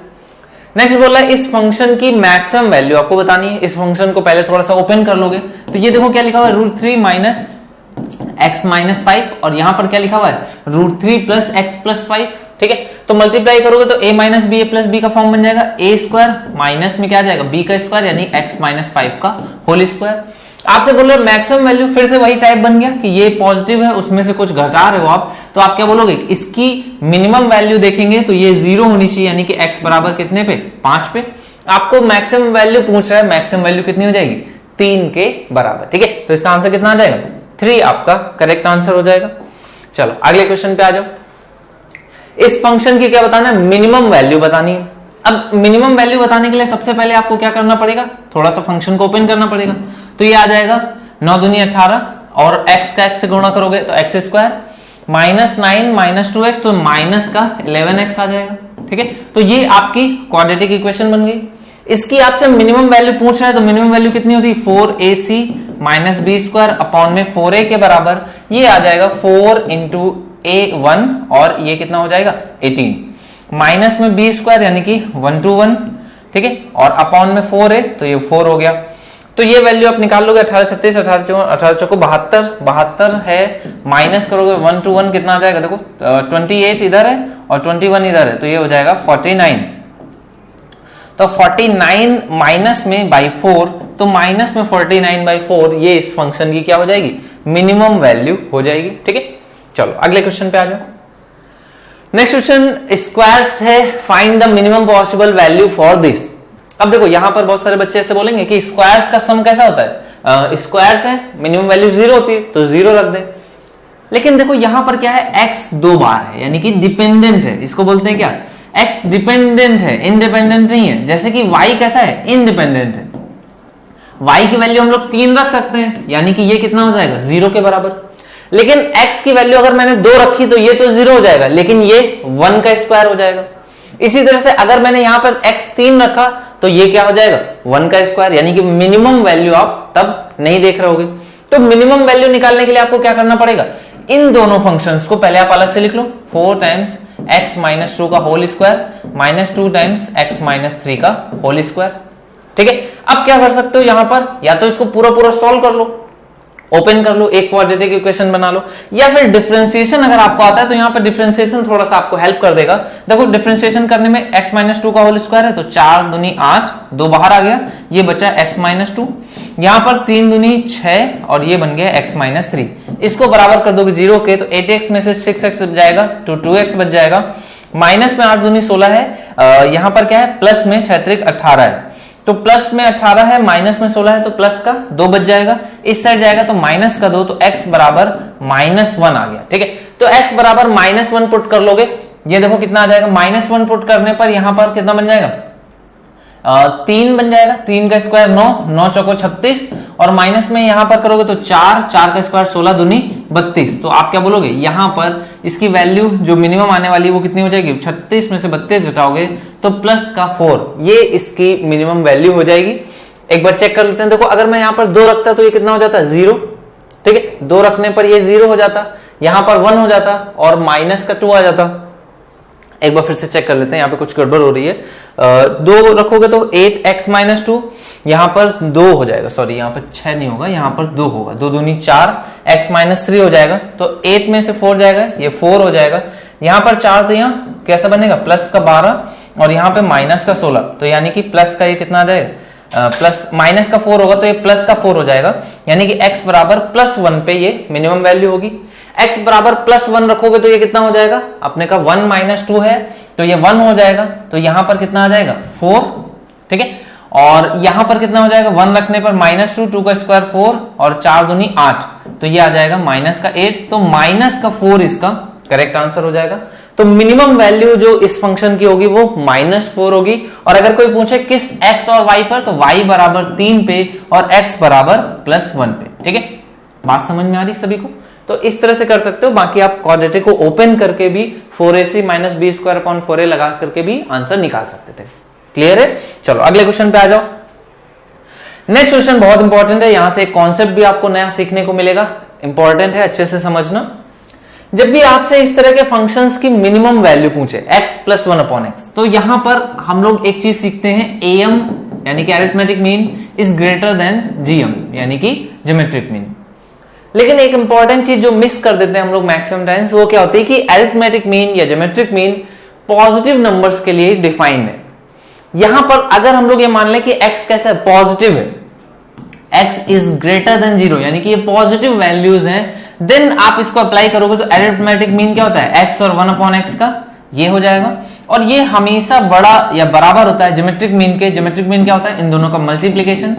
नेक्स्ट बोला है इस फंक्शन की मैक्सिमम वैल्यू आपको बतानी है। इस फंक्शन को पहले थोड़ा सा ओपन कर लोगे, तो ये देखो क्या लिखा हुआ है, √3 माइनस x माइनस 5, और यहां पर क्या लिखा हुआ है, √3 प्लस x प्लस 5। ठीक ठीक है, तो मल्टीप्लाई करोगे तो a minus b a plus b का फॉर्म बन जाएगा ए स्क्वायर माइनस में क्या आ जाएगा b का स्क्वायर यानी x माइनस 5 का होल स्क्वायर। आपसे बोल रहे मैक्सिमम वैल्यू, फिर से वही टाइप बन गया कि ये पॉजिटिव है उसमें से कुछ घटा रहे हो आप, तो आप क्या बोलोगे, इसकी मिनिमम वैल्यू देखेंगे तो ये 0 होनी चाहिए यानी कि x बराबर कितने पे 5 पे। आपको मैक्सिमम वैल्यू पूछ रहा है, मैक्सिमम वैल्यू कितनी हो जाएगी 3 के बराबर। ठीक है, तो इसका आंसर कितना आ जाएगा 3 आपका करेक्ट आंसर हो जाएगा। चलो अगले क्वेश्चन पे आ जाओ। इस फंक्शन की क्या बताना है, मिनिमम वैल्यू बतानी है। अब मिनिमम वैल्यू बताने के लिए सबसे पहले आपको क्या करना पड़ेगा, थोड़ा सा फंक्शन को ओपन करना पड़ेगा। तो ये आ जाएगा 9 दूनी 18 और x का x से गुणा करोगे तो x square minus 9 minus 2x तो माइनस का 11x आ जाएगा। ठीक है, तो ये आपकी क्वाड्रेटिक इक्वेशन बन गई। इसकी आपसे मिनिमम वैल्यू पूछ रहा है तो मिनिमम वैल्यू कितनी होती है 4ac minus B square upon में 4a के बराबर, ये आ जाएगा 4 इंटू a1 और ये कितना हो जाएगा 18 माइनस में बी स्क्वायर यानी कि 1 to 1। ठीक है, और अपॉन में 4a तो ये 4 हो गया। तो ये वैल्यू आप निकाल लोगे 18 36 18 चौको 72 है, माइनस करोगे 1 to 1 कितना आ जाएगा, देखो 28 इधर है और 21 इधर है तो ये हो जाएगा 49। तो 49 माइनस में बाई 4 तो माइनस में 49 बाई 4 ये इस फंक्शन की क्या हो जाएगी मिनिमम वैल्यू हो जाएगी। ठीक है, चलो अगले क्वेश्चन पे आ जाओ। नेक्स्ट क्वेश्चन स्क्वायर्स है, find the minimum possible value for this. अब देखो यहां पर बहुत सारे बच्चे ऐसे बोलेंगे कि स्क्वायर्स का सम कैसा होता है, स्क्वायर्स है मिनिमम वैल्यू 0 होती है तो 0 रख दे। लेकिन देखो यहां पर क्या है x 2 बार है यानी कि डिपेंडेंट है, इसको बोलते हैं क्या x डिपेंडेंट है, इंडिपेंडेंट नहीं है। जैसे कि y कैसा है इंडिपेंडेंट है, y की वैल्यू हम लोग 3 रख सकते हैं यानी कि ये कितना हो जाएगा 0 के बराबर। लेकिन x की वैल्यू अगर मैंने 2 रखी तो ये तो 0 हो जाएगा लेकिन ये 1 का स्क्वायर हो जाएगा। इसी तरह से अगर मैंने यहां पर x 3 रखा तो ये क्या हो जाएगा 1 का स्क्वायर यानी कि मिनिमम वैल्यू आप तब नहीं देख रहे होगे। तो मिनिमम वैल्यू निकालने के लिए आपको क्या करना पड़ेगा, इन दोनों फंक्शंस को पहले आप अलग से लिख लो, 4 टाइम्स x माइनस 2 का whole square minus 2 times x minus 3 का होल स्क्वायर। ठीक है, अब क्या कर सकते हो यहां पर, या तो इसको पूरा पूरा सॉल्व कर लो, ओपन कर लो, एक क्वाड्रेटिक इक्वेशन बना लो, या फिर डिफरेंशिएशन अगर आपको आता है तो यहां पर डिफरेंशिएशन थोड़ा सा आपको हेल्प कर देगा। देखो डिफरेंशिएशन करने में x माइनस 2 का होल स्क्वायर है तो 4 दूनी 8, 2 बाहर आ गया, ये बचा x माइनस 2, यहां पर 3 दूनी 6 और ये बन गया x माइनस 3। इसको बराबर कर दोगे 0 के तो 8x में से 6x बच जाएगा तो 2x बच जाएगा। माइनस में 8 दूनी 16 है, यहां पर क्या है प्लस में 6 त्रिक 18 है तो प्लस में 18 है माइनस में 16 है तो प्लस का 2 बच जाएगा, इस साइड जाएगा तो माइनस का 2 तो x बराबर माइनस 1 आ गया। ठीक है, तो x बराबर माइनस 1 पुट कर लोगे, ये देखो कितना आ जाएगा, माइनस 1 पुट करने पर यहां पर कितना बन जाएगा 3 बन जाएगा, 3 का स्क्वायर 9, 9 चौको 36 और माइनस में यहां पर करोगे तो 4, 4 का स्क्वायर 16 दूनी 32। तो आप क्या बोलोगे यहां पर इसकी वैल्यू जो मिनिमम आने वाली है वो कितनी हो जाएगी, 36 में से 32 घटाओगे तो प्लस का 4, ये इसकी मिनिमम वैल्यू हो जाएगी। एक बार चेक कर लेते हैं, देखो अगर मैं यहां पर 2 रखता तो ये कितना हो जाता 0। ठीक है, 2 रखने पर ये 0 हो जाता, यहां पर 1 हो जाता और माइनस का 2 आ जाता। एक बार फिर से चेक कर लेते हैं, यहाँ पे कुछ गड़बड़ हो रही है। 2 रखोगे तो 8x माइनस 2, यहां पर 2 हो जाएगा, सॉरी यहाँ पर 6 नहीं होगा, यहाँ पर 2 होगा, 2 दूनी 4, x माइनस 3 हो जाएगा तो 8 में से 4 जाएगा, ये 4 हो जाएगा, यहाँ पर 4 तो यहाँ कैसा बनेगा प्लस का 12 और यहाँ पे माइनस का 16 तो यानी कि प्लस का ये कितना आ जाएगा, प्लस माइनस का 4 होगा तो ये प्लस का 4 हो जाएगा यानी कि x बराबर प्लस 1 पे ये मिनिमम वैल्यू होगी। x बराबर प्लस 1 रखोगे तो ये कितना हो जाएगा, अपने का 1 माइनस 2 है तो ये 1 हो जाएगा तो यहां पर कितना आ जाएगा 4। ठीक है, और यहां पर कितना हो जाएगा 1 रखने पर माइनस 2, 2 का स्क्वायर 4 और 4 दूनी 8 तो ये आ जाएगा माइनस का 8, तो माइनस का 4 इसका करेक्ट आंसर हो जाएगा। तो मिनिमम वैल्यू जो इस फंक्शन की होगी वो -4 होगी। और अगर कोई पूछे किस x और y पर तो y बराबर 3 पे और x बराबर +1 पे। ठीक है, बात समझ में आ रही सभी को? तो इस तरह से कर सकते हो। बाकी आप क्वाड्रेटिक को ओपन करके भी 4ac minus B square upon 4a लगा करके भी आंसर निकाल सकते थे। क्लियर है? चलो अगले क्वेश्चन पे आ जाओ। नेक्स्ट क्वेश्चन बहुत इंपॉर्टेंट है, यहां से एक कॉन्सेप्ट भी आपको नया सीखने को मिलेगा, इंपॉर्टेंट है, अच्छे से समझना। जब भी आपसे इस तरह के फंक्शंस की मिनिमम वैल्यू पूछे x + 1/x, तो यहां पर हम लोग एक चीज सीखते हैं, am यानी कि arithmetic mean is greater than gm यानी कि ज्योमेट्रिक मीन। लेकिन एक इंपॉर्टेंट चीज जो मिस कर देते हैं हम लोग मैक्सिमम टाइम्स, वो क्या होती है कि अरिथमेटिक मीन या ज्योमेट्रिक मीन पॉजिटिव नंबर्स के लिए डिफाइंड है। यहां पर अगर हम लोग ये मान लें कि x कैसा है, पॉजिटिव है, x इज ग्रेटर देन 0, यानी कि ये पॉजिटिव वैल्यूज हैं, देन आप इसको अप्लाई करोगे तो अरिथमेटिक मीन क्या होता है, x और 1/x का ये हो जाएगा, और ये हमेशा बड़ा या बराबर होता है ज्योमेट्रिक मीन के। ज्योमेट्रिक मीन क्या होता है, इन दोनों का मल्टीप्लीकेशन।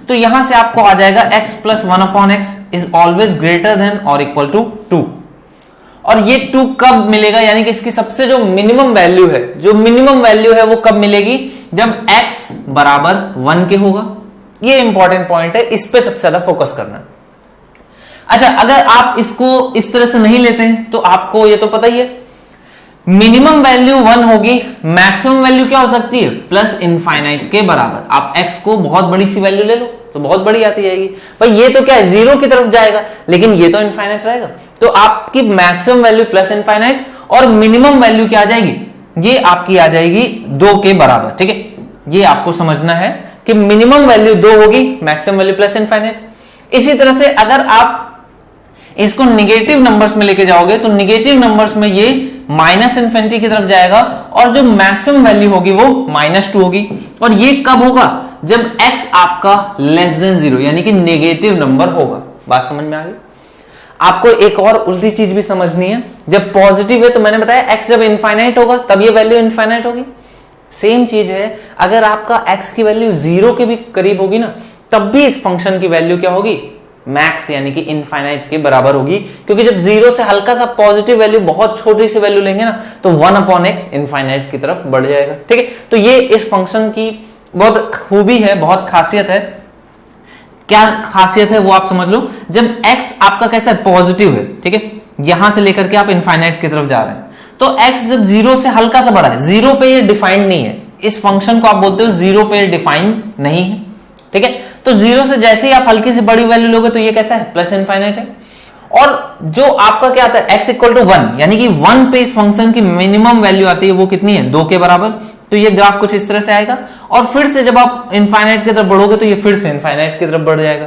तो यहां से आपको आ जाएगा x plus 1/x is always greater than और इक्वल टू 2। और ये 2 कब मिलेगा, यानी कि इसकी सबसे जो मिनिमम वैल्यू है, जो मिनिमम वैल्यू है वो कब मिलेगी, जब x बराबर 1 के होगा। ये इंपॉर्टेंट पॉइंट है, इस पे सबसे ज्यादा फोकस करना। अच्छा, अगर आप इसको इस तरह से नहीं लेते हैं तो आपको ये तो पता ही है, मिनिमम वैल्यू 1 होगी, मैक्सिमम वैल्यू क्या हो सकती है, प्लस इनफाइनाइट के बराबर। आप x को बहुत बड़ी सी वैल्यू ले लो तो बहुत बड़ी आती जाएगी, भाई ये तो क्या है, 0 की तरफ जाएगा, लेकिन ये तो इनफाइनाइट रहेगा। तो आपकी मैक्सिमम वैल्यू प्लस इनफाइनाइट और मिनिमम वैल्यू क्या आ जाएगी, ये आपकी आ जाएगी 2 के बराबर। ठीक है, ये आपको समझना है कि मिनिमम वैल्यू 2 होगी, मैक्सिमम वैल्यू प्लस इनफाइनाइट। इसी तरह से अगर आप इसको निगेटिव नंबर्स में लेके जाओगे तो निगेटिव नंबर्स में ये माइनस इन्फिनिटी की तरफ जाएगा, और जो मैक्सिमम वैल्यू होगी वो -2 होगी। और ये कब होगा, जब x आपका लेस देन 0, यानी कि नेगेटिव नंबर होगा। बात समझ में आ गई। आपको एक और उल्टी चीज भी समझनी है, जब पॉजिटिव है तो मैंने बताया x जब इनफाइनाइट होगा तब ये वैल्यू इनफाइनाइट होगी। सेम चीज है, अगर आपका x की वैल्यू 0 के भी करीब होगी ना, तब भी इस फंक्शन की वैल्यू क्या होगी, मैक्स यानी कि इनफाइनाइट के बराबर होगी, क्योंकि जब 0 से हल्का सा पॉजिटिव वैल्यू, बहुत छोटी सी वैल्यू लेंगे ना, तो 1/x इनफाइनाइट की तरफ बढ़ जाएगा। ठीक है, तो ये इस फंक्शन की बहुत खूबी है, बहुत खासियत है। क्या खासियत है वो आप समझ लो। जब x आपका कैसा है, पॉजिटिव है, ठीक है, यहां से लेकर के आप इनफाइनाइट की तरफ जा रहे हैं, तो x जब 0 से हल्का सा बड़ा है, 0 पे ये डिफाइंड नहीं है, इस फंक्शन को आप बोलते हो 0 पे डिफाइंड नहीं है। ठीक है, तो 0 से जैसे ही आप हल्की सी बड़ी वैल्यू लोगे तो ये कैसा है, प्लस इनफाइनाइट है। और जो आपका क्या आता है, x इक्वल टू 1, यानी कि 1 पे इस फंक्शन की मिनिमम वैल्यू आती है, वो कितनी है, 2 के बराबर। तो ये ग्राफ कुछ इस तरह से आएगा, और फिर से जब आप इनफाइनाइट की तरफ बढ़ोगे तो ये फिर से इनफाइनाइट की तरफ बढ़ जाएगा।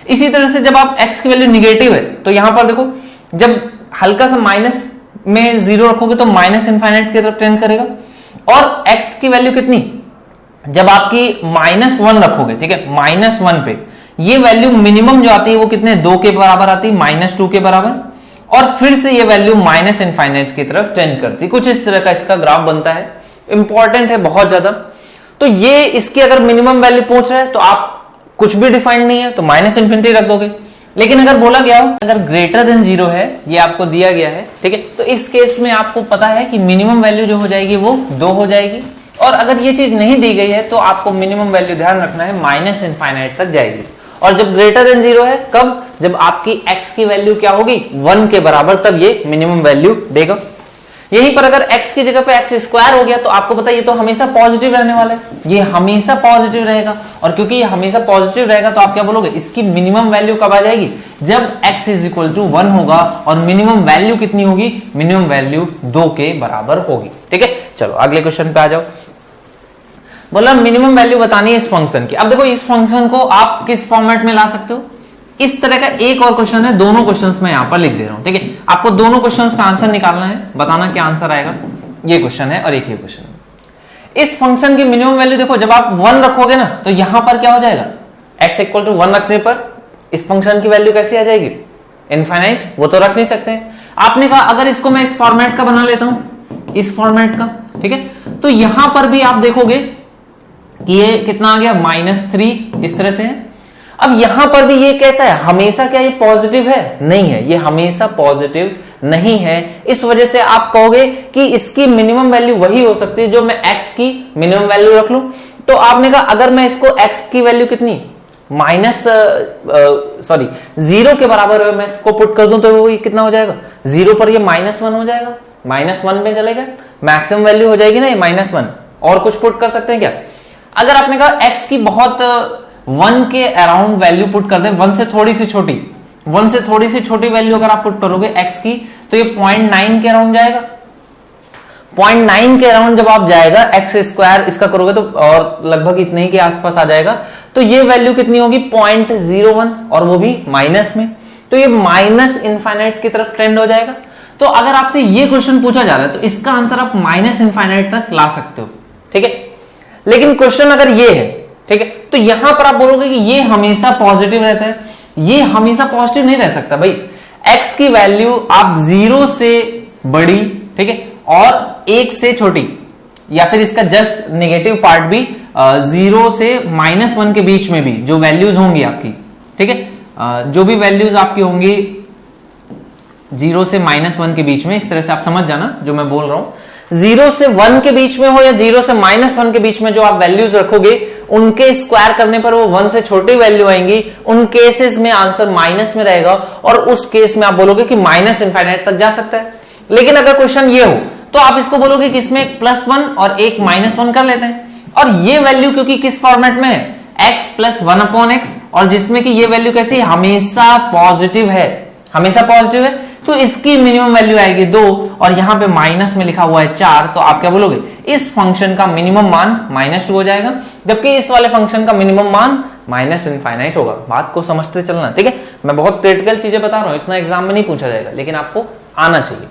इसी तरह से जब आप x की वैल्यू निगेटिव है, तो यहां पर देखो, जब हल्का सा माइनस में 0 रखोगे तो माइनस इनफाइनाइट की तरफ टेंड करेगा। और x की वैल्यू कितनी, जब आपकी -1 रखोगे, ठीक है, -1 पे ये वैल्यू मिनिमम जो आती है वो कितने, 2 के बराबर आती है, -2 के बराबर, और फिर से ये वैल्यू माइनस इनफाइनाइट की तरफ टेंड करती है। कुछ इस तरह का इसका ग्राफ बनता है, इंपॉर्टेंट है बहुत ज्यादा। तो ये इसकी अगर मिनिमम वैल्यू पहुंच रहा है तो आप कुछ भी डिफाइंड नहीं है तो माइनस इन्फिनिटी रख दोगे। लेकिन अगर बोला गया हो अगर ग्रेटर देन 0 है, ये आपको दिया गया है, ठीक है, तो इस केस में आपको पता है कि मिनिमम वैल्यू जो हो जाएगी वो 2 हो जाएगी। और अगर ये चीज नहीं दी गई है तो आपको मिनिमम वैल्यू ध्यान रखना है माइनस इनफाइनाइट तक जाएगी। और जब ग्रेटर देन 0 है, कब, जब आपकी x की वैल्यू क्या होगी, 1 के बराबर, तब ये मिनिमम वैल्यू देगा। यहीं पर अगर x की जगह पे x² हो गया तो आपको पता है ये तो हमेशा पॉजिटिव रहने वाला है, ये हमेशा पॉजिटिव रहेगा। और क्योंकि ये हमेशा पॉजिटिव रहेगा तो आप क्या बोलोगे, इसकी मिनिमम वैल्यू कब आ जाएगी, जब x = 1 होगा। और मिनिमम वैल्यू कितनी होगी, मिनिमम वैल्यू 2 के बराबर होगी। ठीक है, चलो अगले क्वेश्चन पे आ जाओ। बोला मिनिमम वैल्यू बतानी है इस फंक्शन की। अब देखो इस फंक्शन को आप किस फॉर्मेट में ला सकते हो, इस तरह का एक और क्वेश्चन है, दोनों क्वेश्चंस मैं यहां पर लिख दे रहा हूं। ठीक है, आपको दोनों क्वेश्चंस का आंसर निकालना है, बताना क्या आंसर आएगा। ये क्वेश्चन है और एक ये क्वेश्चन है। इस फंक्शन की मिनिमम वैल्यू देखो, जब आप 1 रखोगे ना तो यहां पर क्या हो जाएगा, x = 1 रखने पर इस फंक्शन की वैल्यू कैसी आ जाएगी, इनफाइनाइट। वो तो रख नहीं सकते। आपने कहा अगर इसको मैं इस फॉर्मेट का बना लेता हूं, इस फॉर्मेट का, ठीक है, तो यहां पर भी आप देखोगे कि ये कितना आ गया, -3 इस तरह से है। अब यहां पर भी ये कैसा है, हमेशा क्या ये पॉजिटिव है, नहीं है, ये हमेशा पॉजिटिव नहीं है। इस वजह से आप कहोगे कि इसकी मिनिमम वैल्यू वही हो सकती है जो मैं x की मिनिमम वैल्यू रख लूं। तो आपने कहा अगर मैं इसको x की वैल्यू कितनी, 0 के बराबर मैं इसको पुट कर दूं तो वो कितना हो जाएगा, 0 पर ये -1 हो जाएगा, -1 में चलेगा, मैक्सिमम वैल्यू हो जाएगी ना ये -1। और कुछ पुट कर सकते हैं क्या, अगर आपने कहा x की बहुत 1 के अराउंड वैल्यू पुट कर दे, 1 से थोड़ी सी छोटी, 1 से थोड़ी सी छोटी वैल्यू अगर आप पुट करोगे x की, तो ये 0.9 के अराउंड जाएगा। 0.9 के अराउंड जब आप जाएगा, x² इसका करोगे तो और लगभग इतने ही के आसपास आ जाएगा। तो ये वैल्यू कितनी होगी, 0.01, और वो भी माइनस में। तो ये माइनस इनफाइनाइट की तरफ ट्रेंड हो जाएगा। तो तो अगर आपसे ये क्वेश्चन पूछा जा रहा है तो इसका आंसर आप माइनस इनफाइनाइट तक ला सकते हो, ठीक है। लेकिन क्वेश्चन अगर ये है, ठीक है, तो यहां पर आप बोलोगे कि ये हमेशा पॉजिटिव रहता है, ये हमेशा पॉजिटिव नहीं रह सकता भाई। x की वैल्यू आप 0 से बड़ी, ठीक है, और 1 से छोटी, या फिर इसका जस्ट नेगेटिव पार्ट भी 0 से -1 के बीच में भी जो वैल्यूज होंगी आपकी, ठीक है, जो भी वैल्यूज आपकी होंगी 0 से -1 के बीच में, इस तरह से आप समझ जाना जो मैं बोल रहा हूं। 0 से 1 के बीच में हो या 0 से -1 के बीच में जो आप वैल्यूज रखोगे, उनके स्क्वायर करने पर वो 1 से छोटी वैल्यू आएंगी, उन केसेस में आंसर माइनस में रहेगा, और उस केस में आप बोलोगे कि माइनस इनफाइनाइट तक जा सकता है। लेकिन अगर क्वेश्चन ये हो तो आप इसको बोलोगे कि इसमें एक +1 और एक -1 कर लेते हैं, और ये वैल्यू क्योंकि किस फॉर्मेट में है, x + 1/x, और जिसमें कि ये वैल्यू कैसी है, हमेशा पॉजिटिव है, हमेशा पॉजिटिव है, तो इसकी मिनिमम वैल्यू आएगी 2, और यहां पे माइनस में लिखा हुआ है 4, तो आप क्या बोलोगे, इस फंक्शन का मिनिमम मान -2 हो जाएगा, जबकि इस वाले फंक्शन का मिनिमम मान माइनस इनफाइनाइट होगा। बात को समझते चलना, ठीक है। मैं बहुत क्रिटिकल चीजें बता रहा हूं, इतना एग्जाम में नहीं पूछा जाएगा, लेकिन आपको आना चाहिए।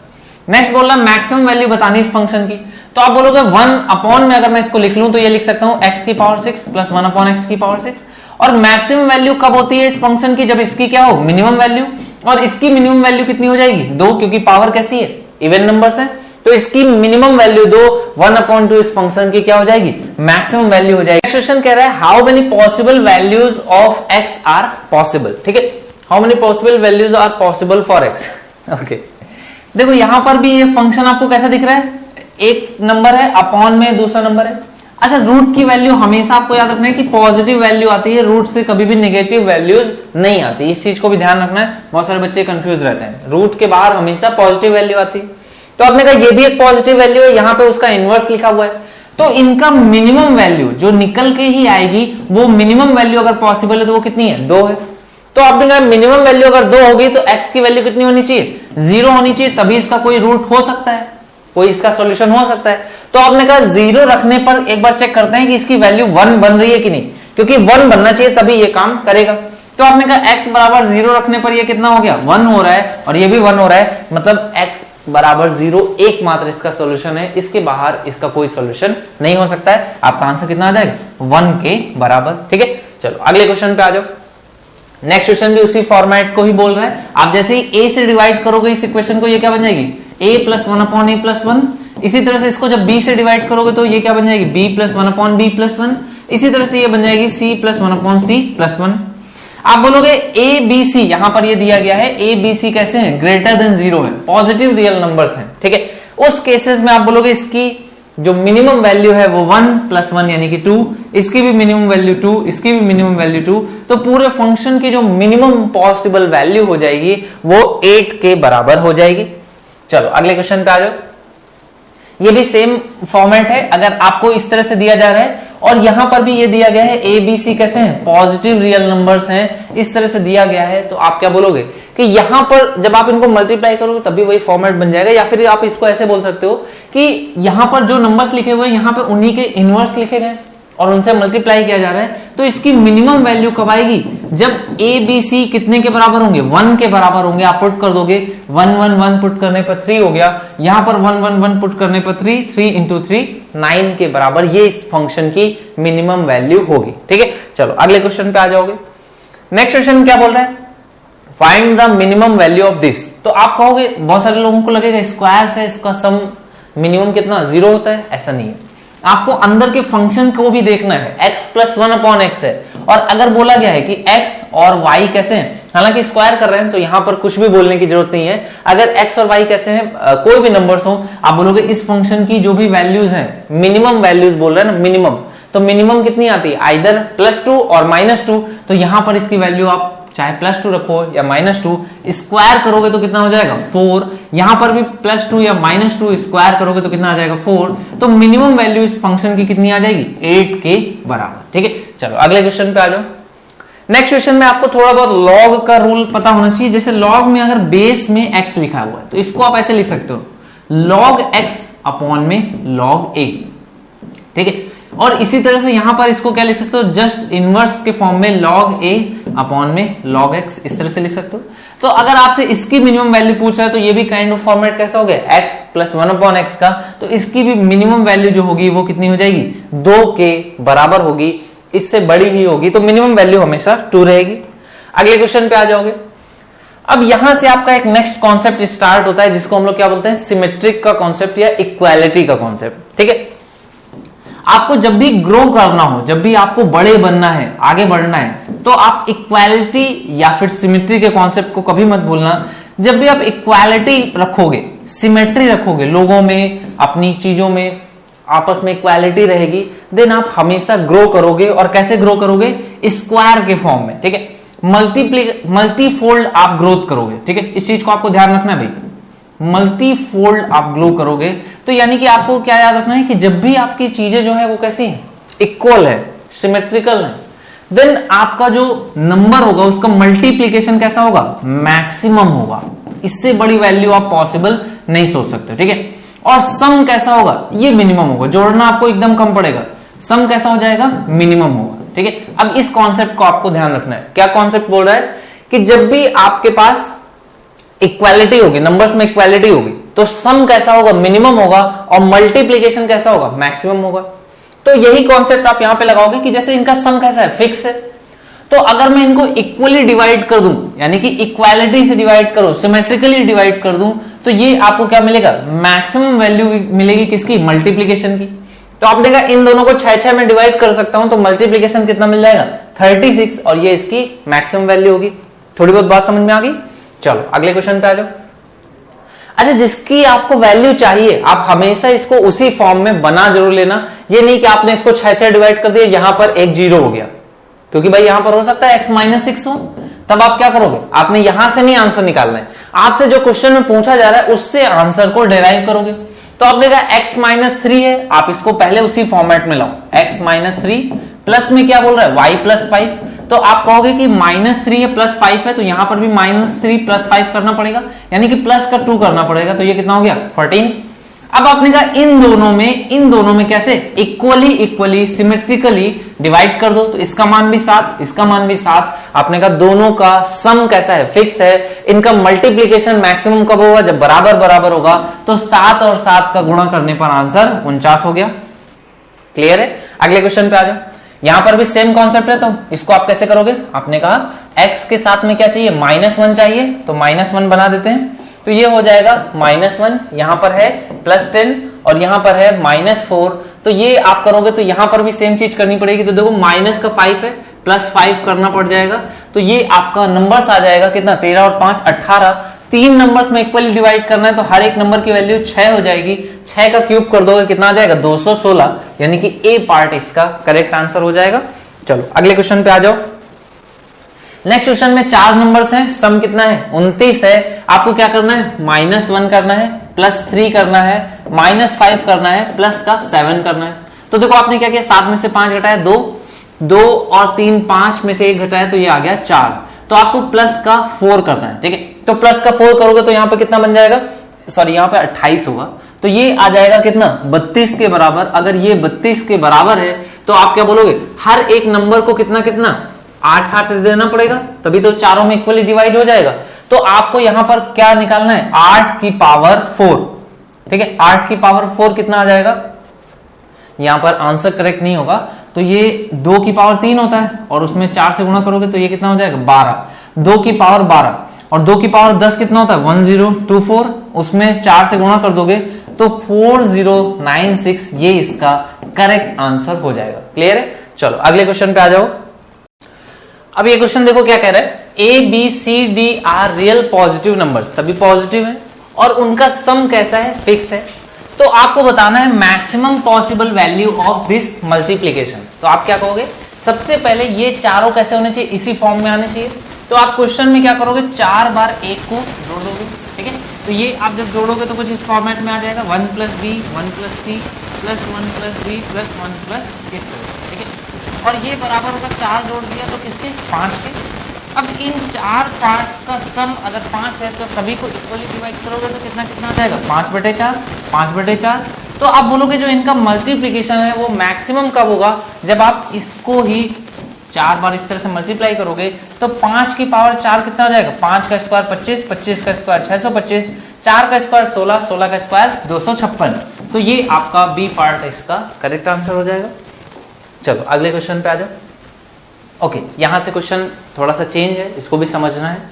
नेक्स्ट बोल रहा है मैक्सिमम वैल्यू बतानी इस फंक्शन की, तो आप बोलोगे 1 में अगर मैं इसको लिख लूं तो ये लिख सकता हूं x⁶ + 1/x⁶, और मैक्सिमम वैल्यू कब होती है इस फंक्शन की, जब इसकी क्या हो, मिनिमम वैल्यू, और इसकी मिनिमम वैल्यू कितनी हो जाएगी, 2, क्योंकि पावर कैसी है, इवन नंबर्स है, तो इसकी मिनिमम वैल्यू 2, 1/2 इस फंक्शन की क्या हो जाएगी, मैक्सिमम वैल्यू हो जाएगी। क्वेश्चन कह रहा है how many possible values of x are possible, ठीक है, how many possible values are possible for x। Okay, देखो यहां पर भी ये फंक्शन आपको कैसा दिख रहा है, एक नंबर है, अपॉन में दूसरा नंबर है। अच्छा, रूट की वैल्यू हमेशा आपको याद रखना है कि पॉजिटिव वैल्यू आती है, रूट से कभी भी नेगेटिव वैल्यूज नहीं आती, इस चीज को भी ध्यान रखना है, बहुत सारे बच्चे कंफ्यूज रहते हैं, रूट के बाहर हमेशा पॉजिटिव वैल्यू आती है। तो आपने कहा ये भी एक पॉजिटिव वैल्यू है, यहाँ पे उसका इनवर्स लिखा हुआ है, तो इनका मिनिमम वैल्यू जो निकल के ही आएगी, वो मिनिमम वैल्यू अगर पॉसिबल है तो वो कितनी है, 2 है। तो आपने कहा मिनिमम वैल्यू अगर 2 होगी तो x की वैल्यू कितनी होनी चाहिए, 0 होनी चाहिए, तभी इसका कोई रूट हो सकता है, कोई इसका सॉल्यूशन हो सकता है। तो आपने कहा 0 रखने पर एक बार चेक करते हैं कि इसकी वैल्यू 1 बन रही है कि नहीं, क्योंकि 1 बनना चाहिए तभी ये काम करेगा। तो आपने कहा x = 0 रखने पर ये कितना हो गया, 1 हो रहा है, और ये भी 1 हो रहा है, मतलब x = 0 एकमात्र इसका सॉल्यूशन है, इसके बाहर इसका कोई सॉल्यूशन नहीं हो सकता है। आपका आंसर कितना आ जाएगा, 1 के बराबर, ठीक है। चलो अगले क्वेश्चन पे आ जाओ। नेक्स्ट क्वेश्चन भी उसी फॉर्मेट को ही बोल रहा है, आप जैसे ही a से डिवाइड करोगे इस इक्वेशन को, ये क्या बन जाएगी, a + 1/a+1। इसी तरह से इसको जब b से डिवाइड करोगे तो ये क्या बन जाएगी, b + 1/b+1। इसी तरह से ये बन जाएगी c + 1/c+1। आप बोलोगे a b c, यहां पर ये दिया गया है a b c कैसे हैं, >0 है, पॉजिटिव रियल नंबर्स हैं, ठीक है। उस केसेस में आप बोलोगे इसकी जो मिनिमम वैल्यू है वो 1 + 1 यानी कि 2, इसकी भी मिनिमम वैल्यू 2, इसकी भी मिनिमम वैल्यू 2, तो पूरे फंक्शन की जो मिनिमम पॉसिबल वैल्यू हो जाएगी वो 8 के बराबर हो जाएगी। चलो अगले क्वेश्चन पे आ जाओ। ये भी सेम फॉर्मेट है, अगर आपको इस तरह से दिया जा रहा है और यहां पर भी ये दिया गया है ए बी सी कैसे हैं, पॉजिटिव रियल नंबर्स हैं, इस तरह से दिया गया है, तो आप क्या बोलोगे कि यहां पर जब आप इनको मल्टीप्लाई करोगे तभी वही फॉर्मेट बन जाएगा। या फिर आप इसको ऐसे बोल सकते हो कि यहां पर जो नंबर्स लिखे हुए हैं यहां पे उन्हीं के इनवर्स लिखे गए और उनसे मल्टीप्लाई किया जा रहा है, तो इसकी मिनिमम वैल्यू कब आएगी, जब ए बी सी कितने के बराबर होंगे, 1 के बराबर होंगे। आप पुट कर दोगे 1 1 1 पुट करने पर 3 हो गया, यहां पर 1 1 1 पुट करने पर 3 3 × 3 9 के बराबर ये इस फंक्शन की मिनिमम वैल्यू होगी, ठीक है। चलो अगले क्वेश्चन पे आ जाओगे। नेक्स्ट क्वेश्चन क्या बोल रहा है, find the minimum value of this. तो आप कहोगे, बहुत सारे लोगों को लगेगा स्क्वायर से इसका सम मिनिमम कितना 0 होता है, ऐसा नहीं है। आपको अंदर के फंक्शन को भी देखना है, x + 1/x है, और अगर बोला गया है कि x और y कैसे हैं, हालांकि स्क्वायर कर रहे हैं तो यहां पर कुछ भी बोलने की जरूरत नहीं है। अगर x और y कैसे हैं, कोई भी नंबर्स हो, आप बोलोगे इस फंक्शन की जो भी वैल्यूज हैं, मिनिमम वैल्यूज बोल रहे हैं ना, मिनिमम, तो मिनिमम कितनी आती है, आइदर +2 और -2। तो यहां पर इसकी वैल्यू आप चाहे +2 रखो या -2, स्क्वायर करोगे तो कितना हो जाएगा 4। यहां पर भी +2 या -2 स्क्वायर करोगे तो कितना आ जाएगा 4। तो मिनिमम वैल्यू इस फंक्शन की कितनी आ जाएगी, 8 के बराबर, ठीक है। चलो अगले क्वेश्चन पे आ जाओ। नेक्स्ट क्वेश्चन में आपको थोड़ा बहुत लॉग का रूल पता होना चाहिए। जैसे लॉग में अगर बेस में x लिखा हुआ है तो इसको आप ऐसे लिख सकते हो, log x अपॉन में log a, ठीक है। और इसी तरह से यहां पर इसको क्या लिख सकते हो, जस्ट इनवर्स के फॉर्म में log a अपॉन में log x, इस तरह से लिख सकते हो। तो अगर आपसे इसकी मिनिमम वैल्यू पूछ रहा है तो ये भी काइंड ऑफ फॉर्मेट कैसा हो गया, x प्लस 1/x का, तो इसकी भी मिनिमम वैल्यू जो होगी वो कितनी हो जाएगी, 2 के बराबर होगी, इससे बड़ी ही होगी, तो मिनिमम वैल्यू हमेशा 2 रहेगी। अगले क्वेश्चन पे आ जाओगे। अब यहां से आपका एक नेक्स्ट कॉन्सेप्ट स्टार्ट होता है जिसको हम लोग क्या बोलते हैं, सिमेट्रिक का कॉन्सेप्ट या इक्वालिटी का कॉन्सेप्ट। ठीक है, आपको जब भी ग्रो करना हो, जब भी आपको बड़े बनना है, आगे बढ़ना है, तो आप इक्वालिटी या फिर सिमेट्री के कॉन्सेप्ट को कभी मत भूलना। जब भी आप इक्वालिटी रखोगे, सिमेट्री रखोगे, लोगों में, अपनी चीजों में आपस में इक्वालिटी रहेगी, देन आप हमेशा ग्रो करोगे। और कैसे ग्रो करोगे, स्क्वायर के फॉर्म में। ठीक है, मल्टीफोल्ड आप ग्रोथ करोगे। ठीक है, इस चीज को आपको ध्यान रखना भाई, मल्टीफोल्ड आप ग्रो करोगे। तो यानी कि आपको क्या याद रखना है कि जब भी आपकी चीजें जो है वो कैसी है, इक्वल है, सिमेट्रिकल है, देन आपका जो नंबर होगा उसका मल्टीप्लीकेशन कैसा होगा, मैक्सिमम होगा। इससे बड़ी वैल्यू आप पॉसिबल नहीं सोच सकते। ठीक है, और सम कैसा होगा, ये मिनिमम होगा, जोड़ना आपको एकदम कम पड़ेगा, सम कैसा हो जाएगा, मिनिमम होगा। ठीक है, अब इस कॉन्सेप्ट को आपको ध्यान रखना है। क्या कॉन्सेप्ट बोल रहा है कि जब भी आपके पास इक्वालिटी होगी, नंबर्स में इक्वालिटी होगी, तो सम कैसा होगा, मिनिमम होगा, और मल्टीप्लीकेशन कैसा होगा, मैक्सिमम होगा। तो यही कॉन्सेप्ट आप यहां पे लगाओगे कि जैसे इनका सम कैसा है, फिक्स है, तो अगर मैं इनको इक्वली डिवाइड कर दूं, यानी कि इक्वालिटी से डिवाइड करो, सिमेट्रिकली डिवाइड कर दूं, तो ये आपको क्या मिलेगा, मैक्सिमम वैल्यू मिलेगी किसकी, मल्टीप्लीकेशन की। तो आपने कहा इन दोनों को 6 में डिवाइड कर सकता हूं, तो मल्टीप्लीकेशन कितना मिल जाएगा, 36, और ये इसकी मैक्सिमम वैल्यू होगी। थोड़ी बहुत बात समझ में आ गई। चलो अगले क्वेश्चन पे आ जाओ। अच्छा, जिसकी आपको वैल्यू चाहिए, आप हमेशा इसको उसी फॉर्म में बना जरूर लेना। ये नहीं कि आपने इसको 6 डिवाइड कर दिया, यहां पर एक 0 हो गया, क्योंकि भाई यहां पर हो सकता है x-6 हो, तब आप क्या करोगे, आपने यहां से नहीं आंसर निकालना है, आपसे जो क्वेश्चन में पूछा जा रहा है उससे आंसर को डिराइव करोगे। तो आपने कहा x-3 है, आप इसको पहले उसी फॉर्मेट में लाओ, x-3 प्लस में क्या बोल रहा है, y+5, तो आप कहोगे कि -3 है +5 है, तो यहां पर भी -3 +5 करना पड़ेगा, यानी कि प्लस का 2 करना पड़ेगा, तो ये कितना हो गया, 14। अब आपने कहा इन दोनों में कैसे इक्वली सिमेट्रिकली डिवाइड कर दो, तो इसका मान भी 7, इसका मान भी 7। आपने कहा दोनों का सम कैसा है, फिक्स है, इनका मल्टीप्लीकेशन मैक्सिमम कब होगा, जब बराबर बराबर होगा, तो 7 और 7 का गुणा करने पर आंसर 49 हो गया। क्लियर है। अगले क्वेश्चन पे आ जाओ। यहां पर भी सेम कॉन्सेप्ट है, तो इसको आप कैसे करोगे, आपने कहा x के साथ में क्या चाहिए, -1 चाहिए, तो -1 बना देते हैं, तो ये हो जाएगा -1, यहां पर है +10 और यहां पर है -4, तो ये आप करोगे तो यहां पर भी सेम चीज करनी पड़ेगी। तो देखो माइनस का 5 है, +5 करना पड़ जाएगा, तो ये आपका नंबर्स आ जाएगा कितना, 13 और 5 18। 3 नंबर्स में इक्वली डिवाइड करना है, तो हर एक नंबर की वैल्यू 6 हो जाएगी, 6 का क्यूब कर दोगे कितना आ जाएगा, 216, यानी कि ए पार्ट इसका करेक्ट आंसर हो जाएगा। चलो अगले क्वेश्चन पे आ जाओ। नेक्स्ट क्वेश्चन में 4 नंबर्स हैं, सम कितना है, 29 है। आपको क्या करना है, -1 करना है, +3 करना है, -5 करना है, प्लस का 7 करना है। तो देखो आपने क्या किया, 7 में से 5 घटाया 2 और 3 5 में से 1 घटाया, तो ये आ गया 4। तो आपको प्लस का 4 करना है। ठीक है, तो प्लस का 4 करोगे तो यहां पे कितना बन जाएगा, सॉरी यहां पे 28 होगा, तो ये आ जाएगा कितना, 32 के बराबर। अगर ये 32 के बराबर है तो आप क्या बोलोगे, हर एक नंबर को कितना कितना 8 से देना पड़ेगा, तभी तो चारों में इक्वली डिवाइड हो जाएगा। तो आपको यहां पर क्या निकालना है, 8 की पावर 4। ठीक है, 8 की पावर 4 कितना आ जाएगा, यहां पर आंसर करेक्ट नहीं होगा, तो ये 2 की पावर 3 होता है, और उसमें 4 से गुणा करोगे तो ये कितना हो जाएगा, 12। 2 की पावर 12 और 2 की पावर 10 कितना होता है, 1024, उसमें 4 से गुणा कर दोगे तो 4096, ये इसका करेक्ट आंसर हो जाएगा। क्लियर है। चलो अगले क्वेश्चन पे आ जाओ। अब ये क्वेश्चन देखो क्या कह रहा है, A B C D are real positive number, सभी पॉजिटिव है और उनका सम कैसा है, फिक्स है। तो आपको बताना है maximum possible value of this multiplication. तो आप क्या कहोगे, सबसे पहले ये चारों कैसे होने चाहिए, इसी फॉर्म में आने चाहिए। तो आप क्वेश्चन में क्या करोगे, 4 बार 1 को जोड़ दोगे। ठीक है, तो ये आप जब जोड़ोगे तो कुछ इस फॉर्मेट में आ जाएगा, 1 + b 1 + c + 1 + b + 1 + इस तरह। ठीक है, और ये बराबर होगा 4 जोड़ दिया तो किसके, 5 के। अब इन 4 पार्ट्स का सम अगर 5 है तो सभी को इक्वली डिवाइड करोगे तो कितना कितना आ जाएगा, 5/4 5/4। तो आप बोलोगे जो इनका मल्टीप्लीकेशन है वो मैक्सिमम कब होगा, जब आप इसको ही 4 बार इस तरह से मल्टीप्लाई करोगे तो 5 की पावर 4 कितना हो जाएगा, 5 का स्क्वायर 25, 25 का स्क्वायर 625, 4 का स्क्वायर 16, 16 का स्क्वायर 256। तो ये आपका बी पार्ट इसका करेक्ट आंसर हो जाएगा। चलो अगले क्वेश्चन पे आ जाओ। ओके, यहां से क्वेश्चन थोड़ा सा चेंज है, इसको भी समझना है।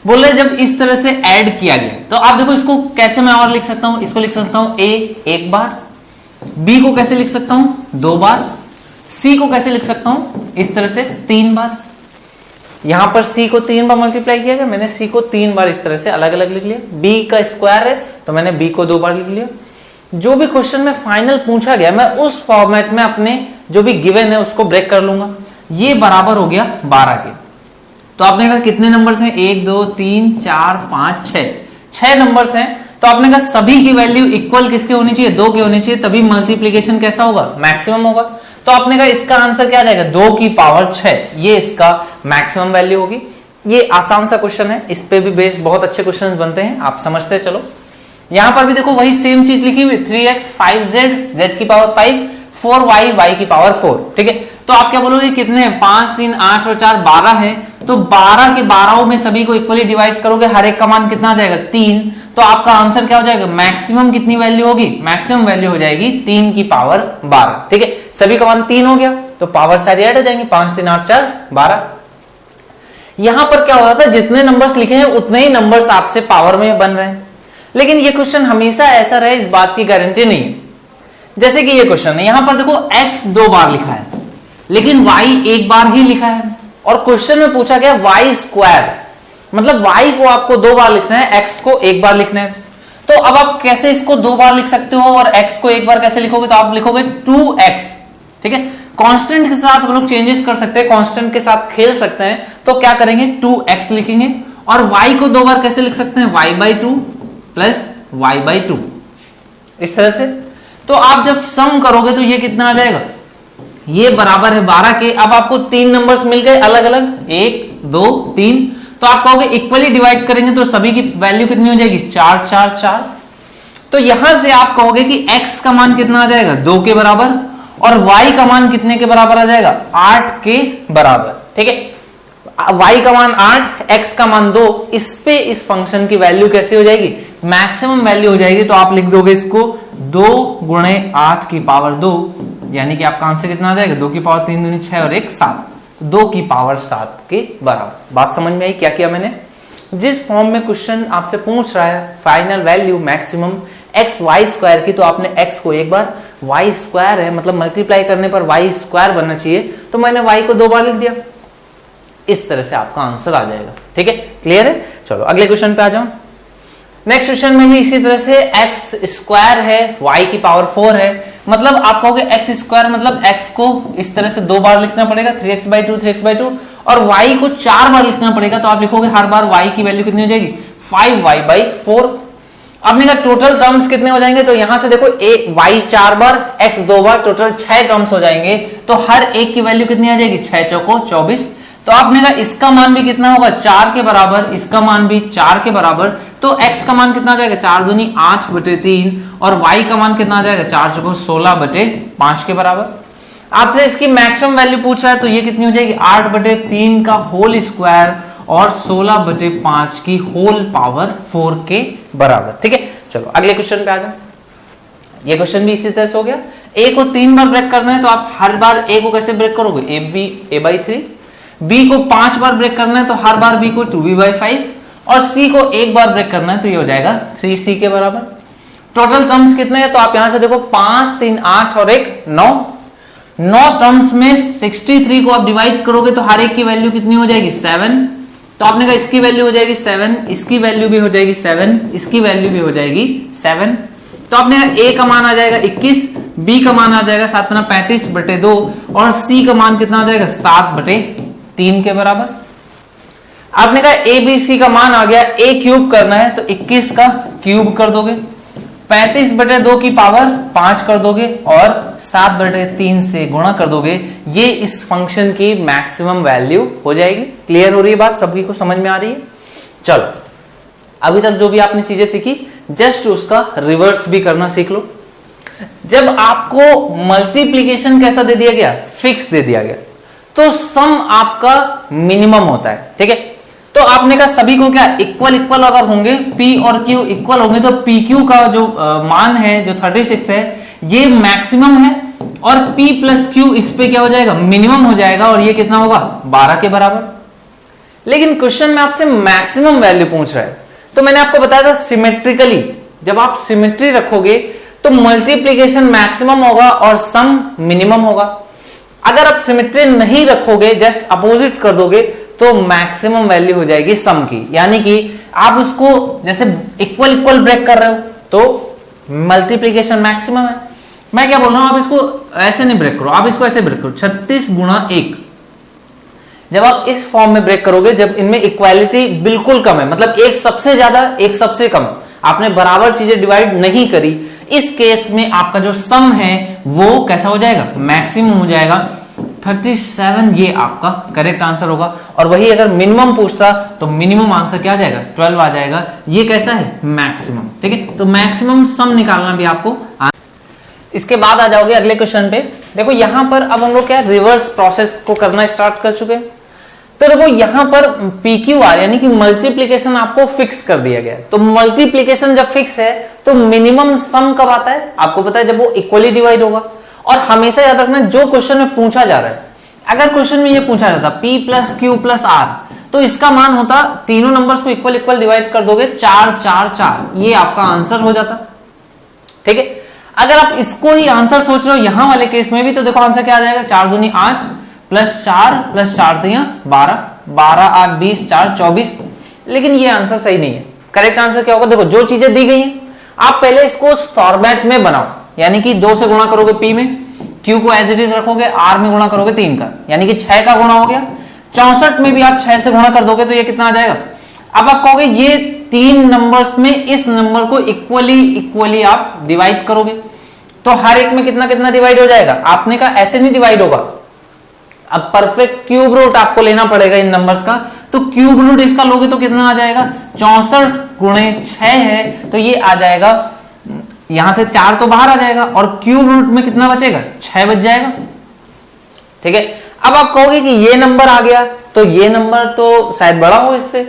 बोल रहे जब इस तरह से ऐड किया गया तो आप देखो इसको कैसे मैं और लिख सकता हूं, इसको लिख सकता हूं ए एक बार, बी को कैसे लिख सकता हूं 2 बार, सी को कैसे लिख सकता हूं इस तरह से 3 बार। यहां पर सी को 3 बार मल्टीप्लाई किया गया, मैंने सी को 3 बार इस तरह से अलग अलग लिख लिया। बी का स्क्वायर है तो मैंने बी को 2 बार लिख लिया। जो भी क्वेश्चन में फाइनल पूछा गया मैं उस फॉर्मेट में अपने जो भी गिवन है उसको ब्रेक कर लूंगा। ये बराबर हो गया 12 के। तो आपने कहा कितने नंबर्स हैं, 1 2 3 4 5 6, 6 नंबर्स हैं। तो आपने कहा सभी की वैल्यू इक्वल किसके होनी चाहिए, 2 के होनी चाहिए, तभी मल्टीप्लीकेशन कैसा होगा, मैक्सिमम होगा। तो आपने कहा इसका आंसर क्या आ जाएगा, 2 की पावर 6, ये इसका मैक्सिमम वैल्यू होगी। ये आसान सा क्वेश्चन है, इस पे भी बेस्ड बहुत अच्छे क्वेश्चंस बनते हैं, आप समझते चलो। यहां पर भी देखो वही सेम चीज लिखी हुई, 3x 5z z की पावर 5 4y y की पावर 4, ठीक है। तो आप क्या बोलोगे कितने हैं, 5 3 8 और 4 12 है। तो 12 के 12 में सभी को इक्वली डिवाइड करोगे, हर एक का मान कितना आ जाएगा 3। तो आपका आंसर क्या हो जाएगा, मैक्सिमम कितनी वैल्यू होगी, मैक्सिमम वैल्यू हो जाएगी 3 की पावर 12, ठीक है। सभी का मान 3 हो गया तो पावर सारी ऐड हो जाएंगी, 5 3 8 4 12। यहां पर क्या हो रहा था, जितने नंबर्स लिखे हैं उतने ही नंबर्स आपसे पावर में बन रहे हैं। लेकिन ये क्वेश्चन हमेशा ऐसा रहे इस बात की गारंटी नहीं है। जैसे कि ये क्वेश्चन है, यहां पर देखो x 2 बार लिखा है लेकिन y 1 बार ही लिखा है, और क्वेश्चन में पूछा गया y स्क्वायर, मतलब y को आपको 2 बार लिखना है, x को 1 बार लिखना है। तो अब आप कैसे इसको 2 बार लिख सकते हो और x को 1 बार कैसे लिखोगे, तो आप लिखोगे 2x, ठीक है। कांस्टेंट के साथ हम लोग चेंजेस कर सकते हैं, कांस्टेंट के साथ खेल सकते हैं। तो क्या करेंगे, 2x लिखेंगे। और y को 2 बार कैसे लिख सकते हैं, y/2 प्लस y/2, इस तरह से। तो आप जब सम करोगे तो ये कितना आ जाएगा, ये बराबर है 12 के। अब आपको 3 नंबर्स मिल गए अलग अलग, 1 2 3। तो आप कहोगे इक्वली डिवाइड करेंगे तो सभी की वैल्यू कितनी हो जाएगी, 4 4 4। तो यहां से आप कहोगे कि x का मान कितना आ जाएगा, 2 के बराबर, और y का मान कितने के बराबर आ जाएगा, 8 के बराबर, ठीक है। y का मान 8, x का मान 2, इस पे इस फंक्शन की वैल्यू कैसे हो जाएगी, मैक्सिमम वैल्यू हो जाएगी। तो आप लिख दोगे इसको 2 गुणे 8 की पावर 2, यानी कि आपका आंसर कितना आ जाएगा, 2 की पावर 3 दूनी 6 और 1 7, 2 की पावर 7 के बराबर। बात समझ में आई क्या किया मैंने। जिस फॉर्म में क्वेश्चन आपसे पूछ रहा है final value maximum x y square की, तो आपने x को 1 बार, y स्क्वायर है मतलब मल्टीप्लाई करने पर y स्क्वायर बनना चाहिए, तो मैंने y को 2 बार लिख दिया। इस तरह से आपका आंसर आ जाएगा, ठीक है। क्लियर है। चलो अगले क्वेश्चन पे आ जाओ। नेक्स्ट क्वेश्चन में भी इसी तरह से x स्क्वायर है, y की पावर 4 है, मतलब आप कहोगे x स्क्वायर मतलब x को इस तरह से 2 बार लिखना पड़ेगा, 3x/2 3x/2, और y को 4 बार लिखना पड़ेगा। तो आप लिखोगे हर बार y की वैल्यू कितनी हो जाएगी, 5y/4। आपने कहा टोटल टर्म्स कितने हो जाएंगे, तो यहां से देखो y 4 बार, x 2 बार, टोटल 6 टर्म्स हो जाएंगे। तो हर एक की वैल्यू कितनी आ जाएगी, 6 चौको 24। तो आपने कहा इसका मान भी कितना होगा, 4 के बराबर, इसका मान भी 4 के बराबर। तो x का मान कितना आ जाएगा, 4 दूनी 8/3, और y का मान कितना आ जाएगा, 4 चौको 16/5 के बराबर। आपसे इसकी मैक्सिमम वैल्यू पूछ रहा है, तो ये कितनी हो जाएगी, 8/3 का होल स्क्वायर और 16/5 की होल पावर 4 के बराबर, ठीक है। चलो अगले क्वेश्चन पे आ जाओ। ये क्वेश्चन भी इसी तरह से हो गया। a को 3 बार ब्रेक करना है, तो आप हर बार a को कैसे ब्रेक करोगे, a/3। b को 5 बार ब्रेक करना है, तो हर बार b को 2b/5, और c को 1 बार ब्रेक करना है, तो ये हो जाएगा 3c के बराबर। टोटल टर्म्स कितने हैं, तो आप यहां से देखो 5 3 8 और 1 9, 9 टर्म्स में 63 को आप डिवाइड करोगे तो हर एक की वैल्यू कितनी हो जाएगी, 7। तो आपने कहा इसकी वैल्यू हो जाएगी 7, इसकी वैल्यू भी हो जाएगी 7, इसकी वैल्यू भी हो जाएगी 7। तो आपने कहा a का मान आ जाएगा 21, b का मान आ जाएगा 7×35/2, और c का मान कितना आ जाएगा 7/3 के बराबर। आपने कहा a b c का मान आ गया, a क्यूब करना है तो 21 का क्यूब कर दोगे, 35/2 की पावर 5 कर दोगे, और 7/3 से गुणा कर दोगे। ये इस फंक्शन की मैक्सिमम वैल्यू हो जाएगी। क्लियर हो रही है बात, सभी को समझ में आ रही है। चलो अभी तक जो भी आपने चीजें सीखी जस्ट उसका रिवर्स भी करना सीख लो। जब आपको मल्टीप्लीकेशन कैसा दे दिया गया, फिक्स दे दिया गया, तो सम आपका मिनिमम होता है। ठीक है, तो आपने कहा सभी को क्या इक्वल इक्वल अगर होंगे, P और Q इक्वल होंगे, तो PQ का जो मान है जो 36 है ये मैक्सिमम है, और P प्लस Q इस पे क्या हो जाएगा, मिनिमम हो जाएगा, और ये कितना होगा 12 के बराबर। लेकिन क्वेश्चन में आपसे मैक्सिमम वैल्यू पूछ रहा है, तो मैंने आपको बताया था सिमेट्रिकली जब आप सिमेट्री रखोगे तो मल्टीप्लीकेशन मैक्सिमम होगा और सम मिनिमम होगा। अगर आप सिमेट्री नहीं रखोगे, जस्ट अपोजिट कर दोगे, तो मैक्सिमम वैल्यू हो जाएगी सम की। यानी कि आप उसको जैसे इक्वल इक्वल ब्रेक कर रहे हो तो मल्टीप्लीकेशन मैक्सिमम है। मैं क्या बोल रहा हूं, आप इसको ऐसे नहीं ब्रेक करो, आप इसको ऐसे ब्रेक करो, 36 गुणा 1। जब आप इस फॉर्म में ब्रेक करोगे, जब इनमें इक्वालिटी बिल्कुल कम है, मतलब एक सबसे ज्यादा एक सबसे कम, आपने बराबर चीजें डिवाइड नहीं करी, इस केस में आपका जो सम है वो कैसा हो जाएगा, मैक्सिमम हो जाएगा। 37 ये आपका करेक्ट आंसर होगा। और वही अगर मिनिमम पूछता तो मिनिमम आंसर क्या आ जाएगा, 12 आ जाएगा। ये कैसा है, मैक्सिमम। ठीक है, तो मैक्सिमम सम निकालना भी आपको। इसके बाद आ जाओगे अगले क्वेश्चन पे। देखो यहां पर अब हम लोग क्या रिवर्स प्रोसेस को करना स्टार्ट कर चुके हैं। तो देखो यहां पर PQR यानी कि मल्टीप्लीकेशन आपको फिक्स कर दिया गया है। तो मल्टीप्लीकेशन जब फिक्स है तो मिनिमम सम कब आता है, आपको पता है, जब वो इक्वली डिवाइड होगा। और हमेशा याद रखना जो क्वेश्चन में पूछा जा रहा है, अगर क्वेश्चन में ये पूछा जाता P plus Q plus R, तो इसका मान होता, तीनों नंबर्स को इक्वल इक्वल डिवाइड कर दोगे, 4 4 4, ये आपका आंसर हो जाता। ठीक है, अगर आप इसको ही आंसर सोच रहे हो यहां वाले केस में भी, तो देखो आंसर क्या आ जाएगा, 4 दूनी 8 प्लस 4 दिया 12, 12 8 20 4 24। लेकिन ये आंसर सही नहीं है। करेक्ट आंसर क्या होगा, देखो जो चीजें दी गई हैं आप पहले इसको उस फॉर्मेट में बनाओ, यानी कि 2 से गुणा करोगे P में, Q को एज इट इज रखोगे, R में गुणा करोगे 3 का, यानी कि 6 का गुणा हो गया। 64 में भी आप 6 से गुणा कर दोगे तो ये कितना आ जाएगा। अब आप कहोगे ये 3 नंबर्स में इस नंबर को इक्वली आप डिवाइड करोगे, तो हर एक में कितना कितना डिवाइड हो जाएगा। आपने कहा ऐसे नहीं डिवाइड होगा, अब परफेक्ट क्यूब रूट आपको लेना पड़ेगा इन नंबर्स का। तो क्यूब रूट इसका लोगे तो कितना आ जाएगा, 64 गुणे 6 है, तो ये आ जाएगा, यहां से 4 तो बाहर आ जाएगा, और क्यूब रूट में कितना बचेगा, 6 बच जाएगा। ठीक है, अब आप कहोगे कि ये नंबर आ गया, तो ये नंबर तो शायद बड़ा हो इससे,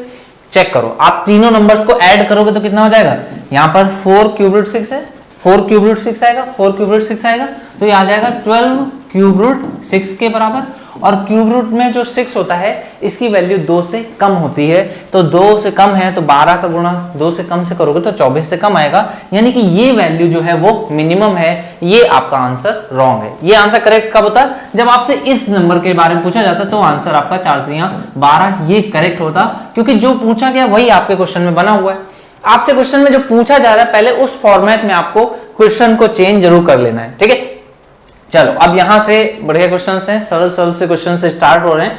चेक करो, आप तीनों नंबर्स को ऐड करोगे तो कितना हो जाएगा, यहां पर 4 क्यूब रूट 6 है, 4 क्यूब रूट 6 आएगा, 4 क्यूब रूट 6 आएगा, तो ये आ जाएगा 12 क्यूब रूट 6 के बराबर। और क्यूब रूट में जो 6 होता है इसकी वैल्यू 2 से कम होती है, तो 2 से कम है तो 12 का गुणा 2 से कम से करोगे तो 24 से कम आएगा, यानी कि ये वैल्यू जो है वो मिनिमम है। ये आपका आंसर रॉन्ग है। ये आंसर करेक्ट कब होता, जब आपसे इस नंबर के बारे में पूछा जाता, तो आंसर आपका 4 3 12 ये करेक्ट होता, क्योंकि जो पूछा गया वही आपके क्वेश्चन में बना हुआ है। आपसे क्वेश्चन में जो पूछा जा रहा है पहले उस फॉर्मेट में आपको क्वेश्चन को चेंज जरूर कर लेना है। ठीक है, चलो अब यहां से बढ़िया क्वेश्चंस हैं, सरल सरल से क्वेश्चन से स्टार्ट हो रहे हैं।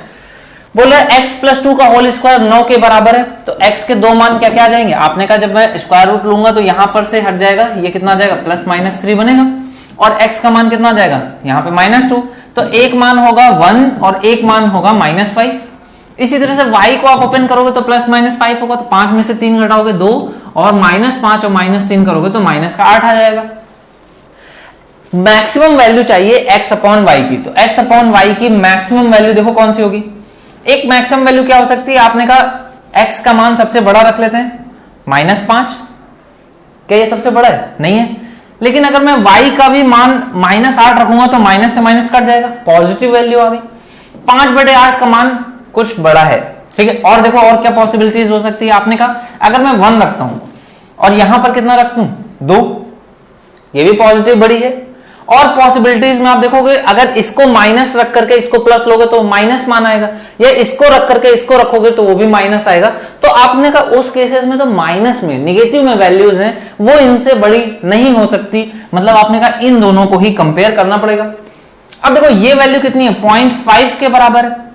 बोल रहे x प्लस 2 का होल स्क्वायर 9 के बराबर है, तो x के दो मान क्या क्या आ जाएंगे। आपने कहा जब मैं स्क्वायर रूट लूंगा तो यहां पर से हट जाएगा, ये कितना आ जाएगा, प्लस माइनस 3 बनेगा, और x का मान कितना आ जाएगा, यहाँ पे -2, तो एक मान होगा 1 और एक मान होगा -5। इसी तरह से y को आप ओपन करोगे तो प्लस माइनस 5 होगा, तो 5 में से 3 घटाओगे 2, और -5 और -3 करोगे तो -8 आ जाएगा। मैक्सिमम वैल्यू चाहिए x अपॉन वाई की, तो x अपॉन वाई की मैक्सिमम वैल्यू देखो कौन सी होगी। एक मैक्सिमम वैल्यू क्या हो सकती है, आपने कहा x का मान सबसे बड़ा रख लेते हैं, -5, क्या ये सबसे बड़ा है, नहीं है। लेकिन अगर मैं y का भी मान -8 रखूंगा तो माइनस से माइनस कट जाएगा, पॉजिटिव वैल्यू आ गई। 5/8 का मान कुछ बड़ा है। ठीक है, और देखो और क्या पॉसिबिलिटीज हो सकती है। आपने कहा अगर मैं 1 रखता हूं और यहां पर कितना रख दूं, 2, ये भी पॉजिटिव बड़ी है। और पॉसिबिलिटीज में आप देखोगे अगर इसको माइनस रख करके इसको प्लस लोगे तो माइनस मान आएगा, या इसको रख करके इसको रखोगे तो वो भी माइनस आएगा। तो आपने कहा उस केसेस में तो माइनस में, निगेटिव में वैल्यूज हैं वो इनसे बड़ी नहीं हो सकती, मतलब आपने कहा इन दोनों को ही कंपेयर करना पड़ेगा। अब देखो ये वैल्यू कितनी है, 0.5 के बराबर है,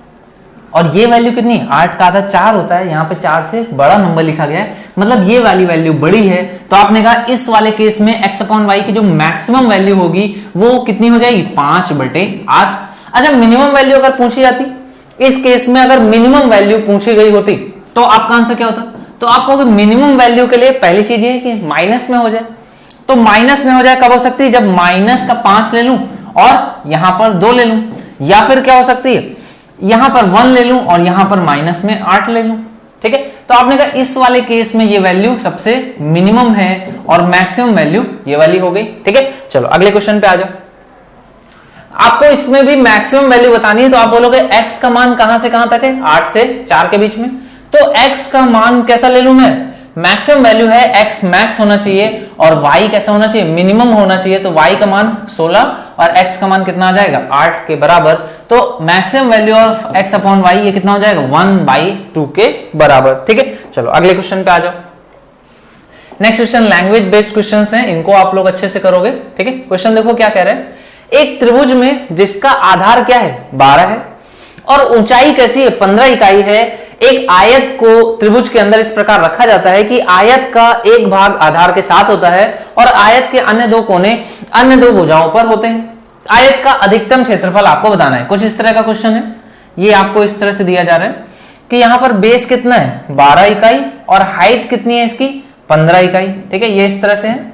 और ये वैल्यू कितनी है, 8 का आधा 4 होता है, यहाँ पे 4 से बड़ा नंबर लिखा गया है, मतलब ये वाली वैल्यू बड़ी है। तो आपने कहा इस वाले केस में x अपॉन वाई की जो मैक्सिमम वैल्यू होगी वो कितनी हो जाएगी, 5/8। अच्छा, मिनिमम वैल्यू अगर पूछी जाती, इस केस में अगर मिनिमम वैल्यू पूछी गई होती तो आपका आंसर क्या होता, तो आप कहोगे मिनिमम वैल्यू के लिए पहली चीज ये कि माइनस में हो जाए। तो माइनस में हो जाए कब हो सकती है, जब माइनस का 5 ले लूं और यहां पर 2 ले लूं, या फिर क्या हो सकती है, यहां पर 1 ले लूं और यहां पर माइनस में 8 ले लूं, ठीक है। तो आपने कहा इस वाले केस में ये वैल्यू सबसे मिनिमम है और मैक्सिमम वैल्यू ये वाली हो गई, ठीक है। चलो अगले क्वेश्चन पे आ जाओ। आपको इसमें भी मैक्सिमम वैल्यू बतानी है, तो आप बोलोगे x का मान कहां से कहां तक है, 8 से 4 के बीच में। तो x का मान कैसा ले लूं मैं, मैक्सिमम वैल्यू है, x मैक्स होना चाहिए और y कैसा होना चाहिए, मिनिमम होना चाहिए। तो y का मान 16 और x का मान कितना आ जाएगा, 8 के बराबर। तो maximum value of x upon y ये कितना हो जाएगा, 1/2 के बराबर, ठीक है। चलो अगले क्वेश्चन पे आ जाओ। Next question language based questions हैं, इनको आप लोग अच्छे से करोगे, ठीक है। क्वेश्चन देखो क्या कह रहे हैं, एक त्रिभुज में जिसका आधार क्या है, 12 है और ऊंचाई कैसी है, 15 इकाई है। एक आयत को त्रिभुज के अंदर इस प्रकार रखा जाता है कि आयत का एक भाग आधार के साथ होता है और आयत के अन्य दो कोने अन्य दो भुजाओं पर होते हैं। आयत का अधिकतम क्षेत्रफल आपको बताना है। कुछ इस तरह का क्वेश्चन है, ये आपको इस तरह से दिया जा रहा है कि यहां पर बेस कितना है, 12 इकाई और हाइट कितनी है इसकी, 15 इकाई, ठीक है। ये इस तरह से है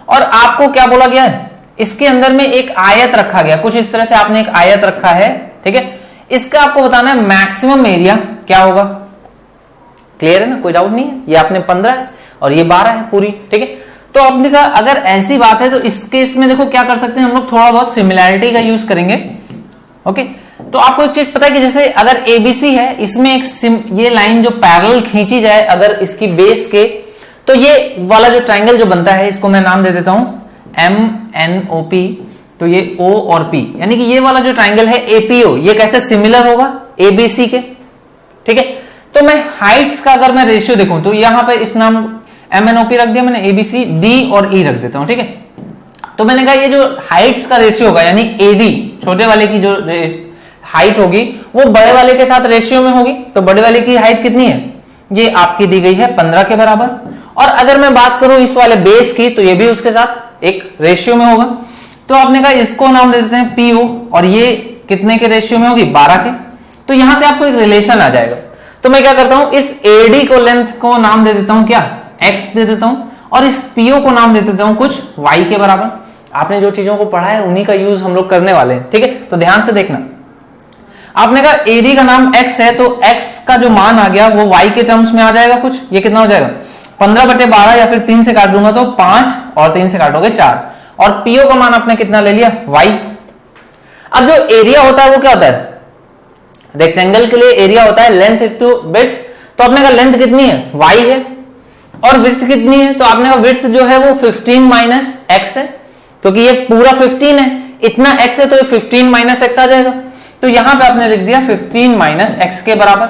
और आपको क्या बोला गया है, इसके अंदर में एक आयत रखा गया, कुछ इस तरह से आपने एक आयत रखा है, ठीक है। इसका आपको बताना है मैक्सिमम एरिया क्या होगा। क्लियर है ना, कोई डाउट नहीं है। ये आपने 15 है और ये 12 है पूरी, ठीक है। तो आपने कहा अगर ऐसी बात है तो इस केस में देखो क्या कर सकते हैं हम लोग, थोड़ा बहुत सिमिलैरिटी का यूज करेंगे, ओके। तो आपको एक चीज पता है कि जैसे अगर एबीसी है, इसमें एक ये लाइन जो पैरेलल खींची जाए अगर इसकी बेस के, तो ये वाला जो ट्राइंगल जो बनता है इसको मैं नाम दे देता हूं MNOP। तो ये O और P, यानी कि ये वाला जो ट्राइंगल है APO, ये कैसे सिमिलर होगा ABC के, ठीक है। तो मैं हाइट्स का अगर मैं रेशियो देखूं तो यहां पे इस नाम MNOP रख दिया मैंने, ABC, D और E रख देता हूं, ठीक है। तो मैंने कहा ये जो हाइट्स का रेशियो होगा यानी AD छोटे वाले की जो हाइट होगी वो बड़े वाले के साथ रेशियो में होगी। तो बड़े वाले की हाइट कितनी है, ये आपकी दी गई है 15 के बराबर। और अगर मैं बात करूं इस वाले बेस की तो ये भी उसके साथ एक रेशियो में होगा। तो आपने कहा इसको नाम दे देते हैं PO और ये कितने के रेशियो में होगी, 12 के। तो यहां से आपको एक रिलेशन आ जाएगा। तो मैं क्या करता हूं, इस AD को लेंथ को नाम दे देता हूं क्या, X दे देता हूं और इस PO को नाम दे देता हूं कुछ Y के बराबर। आपने जो चीजों को पढ़ा है उन्हीं का यूज हम लोग करने वाले हैं, ठीक है। तो ध्यान से देखना, आपने कहा AD का नाम X है तो X का जो मान आ गया वो Y के टर्म्स में आ जाएगा कुछ। ये कितना हो जाएगा, 15/12 या फिर 3 से काट दूंगा तो 5 और 3 से काटोगे 4 और PO का मान आपने कितना ले लिया, Y। अब जो एरिया होता है वो क्या होता है, रेक्टेंगल के लिए एरिया होता है लेंथ इनटू विड्थ। तो आपने कहा लेंथ कितनी है, Y है और विड्थ कितनी है, तो आपने कहा विड्थ जो है वो 15 - x है, क्योंकि ये पूरा 15 है, इतना x है तो ये 15 - x आ जाएगा। तो यहां पे आपने लिख दिया 15 - x के बराबर।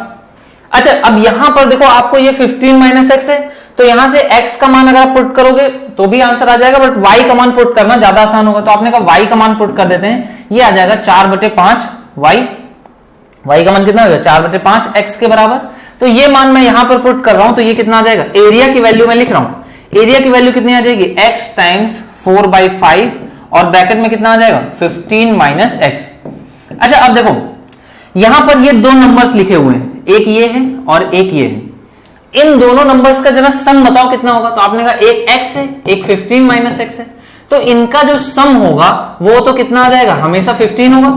अच्छा अब यहां पर देखो आपको ये 15 - x है तो यहां से x का मान अगर आप पुट करोगे तो भी आंसर आ जाएगा, बट y का मान पुट करना ज्यादा आसान होगा। तो आपने कहा y का मान पुट कर देते हैं, ये आ जाएगा 4/5 y का मान कितना होगा, 4/5 x के बराबर। तो ये मान मैं यहां पर पुट कर रहा हूं तो ये कितना आ जाएगा, एरिया की वैल्यू मैं लिख रहा हूं, एरिया की वैल्यू कितनी आ जाएगी, x टाइम्स 4/5 और ब्रैकेट में कितना आ जाएगा, 15 - x। अच्छा अब देखो यहां पर ये दो नंबर्स लिखे हुए हैं, एक ये है और एक ये है। इन दोनों नंबर्स का जरा सम बताओ कितना होगा। तो आपने कहा एक x है एक 15 - x है, तो इनका जो सम होगा वो तो कितना आ जाएगा, हमेशा 15 होगा।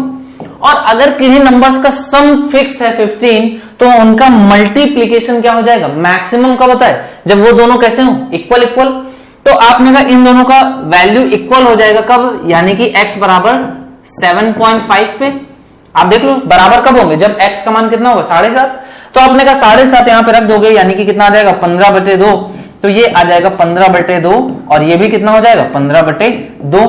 और अगर किन्हीं नंबर्स का सम फिक्स है 15 तो उनका मल्टीप्लीकेशन क्या हो जाएगा, मैक्सिमम कब होता है, जब वो दोनों कैसे हो, इक्वल इक्वल। तो आपने कहा इन दोनों का वैल्यू इक्वल हो जाएगा कब, यानी कि x बराबर 7.5 पे। आप देख लो बराबर कब होंगे, जब x का मान कितना होगा, 7.5। तो आपने कहा 7.5 यहां पे रख दोगे यानी कि कितना आ जाएगा, 15/2। तो ये आ जाएगा 15/2 और ये भी कितना हो जाएगा, 15/2।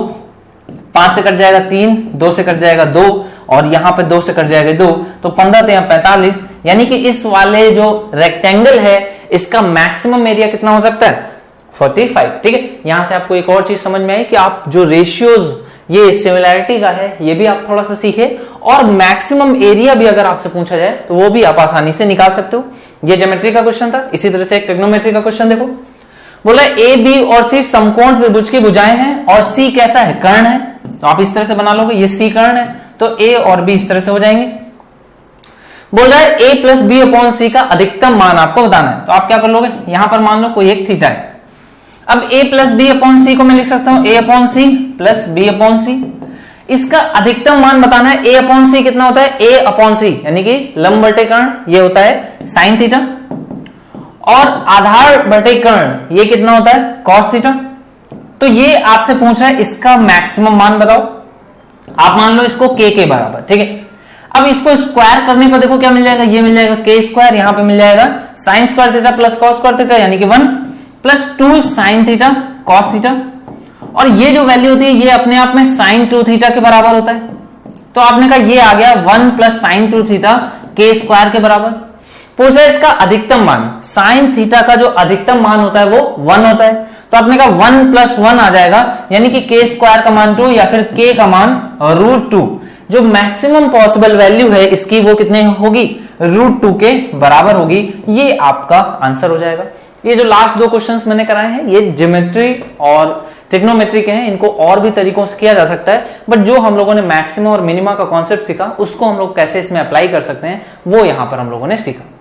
5 से कट जाएगा 3, 2 से कट जाएगा 2 और यहां पे 2 से कट जाएगा 2, तो 15 - 45। यानी कि इस वाले जो रेक्टेंगल है इसका मैक्सिमम एरिया कितना हो सकता है, 45, ठीक है। यहां से आपको एक और चीज समझ में आई कि आप जो रेशियोज ये सिमिलैरिटी का है ये भी आप थोड़ा सा सीखे और मैक्सिमम एरिया भी अगर आपसे पूछा जाए तो वो भी आप आसानी से निकाल सकते हो। ये ज्योमेट्री का क्वेश्चन था। इसी तरह से एक ट्रिग्नोमेट्री का क्वेश्चन देखो, बोला ए बी और सी समकोण त्रिभुज की भुजाएं हैं और सी कैसा है, कर्ण है। तो आप इस तरह से बना लोगे, ये सी कर्ण है तो ए और बी इस तरह से हो जाएंगे। बोल रहा है a + b/c का अधिकतम मान आपको बताना है। तो आप क्या कर लोगे, यहां पर मान लो कोई एक थीटा है। अब a + b/c को मैं लिख सकता हूं a/c + b/c। इसका अधिकतम मान बताना है। a अपॉन सी कितना होता है, a अपॉन सी यानी कि लंब बटे कर्ण ये होता है साइन थीटा, और आधार बटे कर्ण ये कितना होता है कॉस थीटा। तो ये आपसे पूछ रहा है इसका मैक्सिमम मान बताओ। आप मान लो इसको k के बराबर, ठीक है। अब इसको स्क्वायर करने पर देखो क्या मिल जाएगा, ये मिल जाएगा k स्क्वायर, यहां पे मिल जाएगा sine square theta plus cos square theta यानी कि 1 plus 2 sine theta cos theta, और ये जो वैल्यू होती है ये अपने आप में साइन 2 थीटा के बराबर होता है। तो आपने कहा ये आ गया 1 plus sign 2 theta k square के बराबर। पूछा इसका अधिकतम मान, साइन थीटा का जो अधिकतम मान होता है वो 1 होता है, तो आपने कहा 1 प्लस 1 आ जाएगा यानी कि k स्क्वायर का मान 2 या फिर k का मान √2। जो मैक्सिमम पॉसिबल वैल्यू है इसकी वो कितने होगी, √2 के बराबर होगी। ये आपका आंसर हो जाएगा। ये जो लास्ट 2 क्वेश्चंस मैंने कराए हैं ये ज्योमेट्री और ट्रिग्नोमेट्री के हैं, इनको और भी तरीकों से किया जा सकता है, बट जो हम लोगों ने मैक्सिमम और मिनिमा का कॉन्सेप्ट सीखा उसको हम लोग कैसे इसमें अप्लाई कर सकते हैं वो यहां पर हम लोगों ने सीखा।